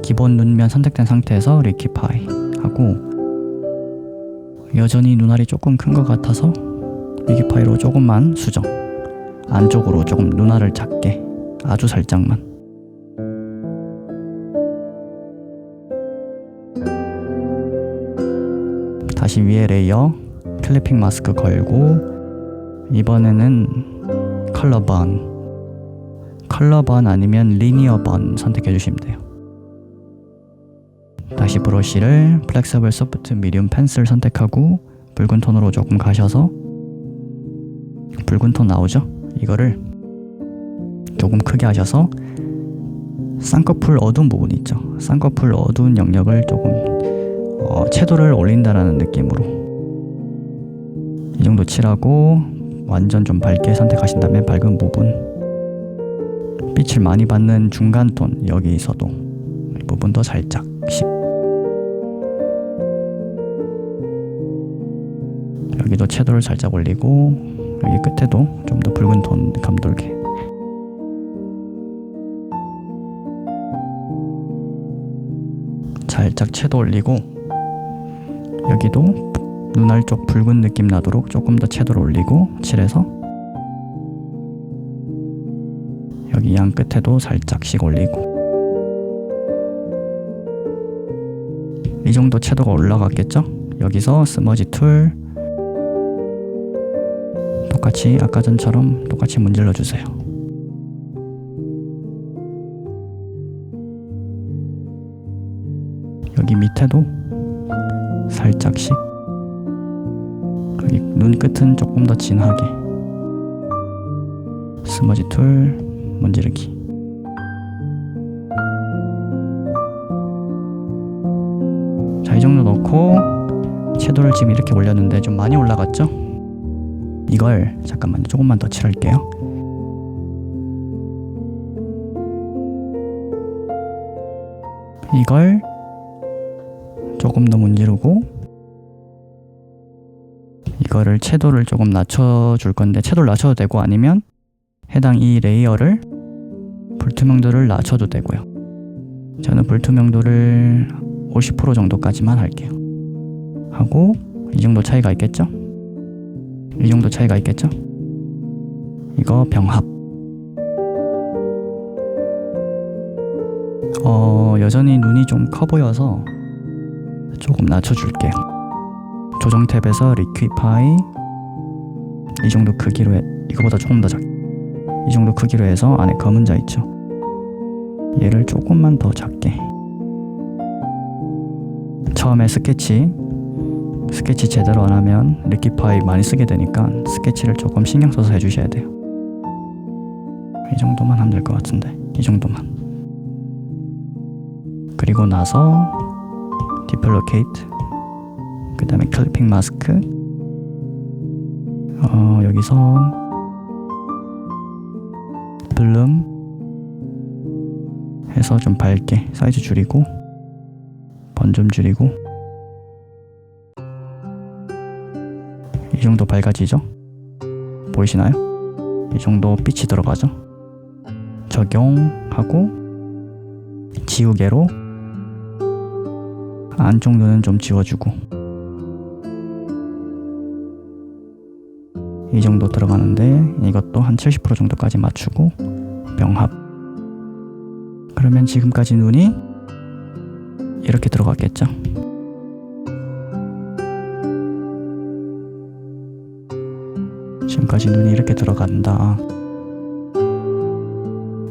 기본 눈면 선택된 상태에서 리퀴파이 하고 여전히 눈알이 조금 큰 것 같아서 리퀴파이로 조금만 수정 안쪽으로 조금 눈알을 작게 아주 살짝만 다시 위에 레이어 클리핑 마스크 걸고 이번에는 컬러 번 아니면 리니어 번 선택해 주시면 돼요. 다시 브러쉬를 플렉서블 소프트 미디움 펜슬 선택하고 붉은 톤으로 조금 가셔서 붉은 톤 나오죠? 이거를 조금 크게 하셔서 쌍꺼풀 어두운 부분 있죠? 쌍꺼풀 어두운 영역을 조금 채도를 올린다라는 느낌으로 이 정도 칠하고 완전 좀 밝게 선택하신 다음에 밝은 부분 빛을 많이 받는 중간 톤 여기서도 이 부분도 살짝씩 여기도 채도를 살짝 올리고 여기 끝에도 좀 더 붉은 톤 감돌게 살짝 채도 올리고 여기도 눈알 쪽 붉은 느낌 나도록 조금 더 채도를 올리고 칠해서 여기 양 끝에도 살짝씩 올리고 이 정도 채도가 올라갔겠죠? 여기서 스머지 툴 똑같이 아까 전처럼 똑같이 문질러 주세요. 여기 밑에 끝에도 살짝씩, 여기 눈 끝은 조금 더 진하게. 스머지 툴, 문지르기. 자, 이 정도 넣고 섀도우를 지금 이렇게 올렸는데 좀 많이 올라갔죠? 이걸 잠깐만요, 조금만 더 칠할게요. 이걸 조금 더 문지르고 이거를 채도를 조금 낮춰줄 건데, 채도를 낮춰도 되고 아니면 해당 이 레이어를 불투명도를 낮춰도 되고요. 저는 불투명도를 50% 정도까지만 할게요. 하고 이 정도 차이가 있겠죠? 이 정도 차이가 있겠죠? 이거 병합. 여전히 눈이 좀 커 보여서 조금 낮춰줄게요. 조정 탭에서 리퀴파이 이 정도 크기로 이거보다 조금 더 작게, 이 정도 크기로 해서 안에 검은 자 있죠? 얘를 조금만 더 작게. 처음에 스케치 제대로 안 하면 리퀴파이 많이 쓰게 되니까 스케치를 조금 신경 써서 해주셔야 돼요. 이 정도만 하면 될 것 같은데, 이 정도만. 그리고 나서 디플로케이트, 그 다음에 클리핑 마스크. 여기서 블룸 해서 좀 밝게, 사이즈 줄이고 번 좀 줄이고. 이 정도 밝아지죠? 보이시나요? 이 정도 빛이 들어가죠? 적용하고 지우개로 안쪽 눈은 좀 지워주고. 이 정도 들어가는데 이것도 한 70% 정도까지 맞추고 병합. 그러면 지금까지 눈이 이렇게 들어갔겠죠? 지금까지 눈이 이렇게 들어간다.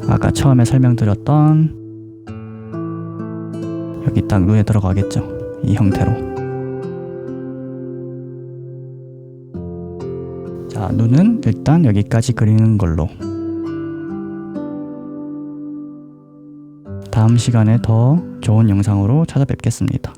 아까 처음에 설명드렸던 여기 딱 눈에 들어가겠죠? 이 형태로. 자, 눈은 일단 여기까지 그리는 걸로. 다음 시간에 더 좋은 영상으로 찾아뵙겠습니다.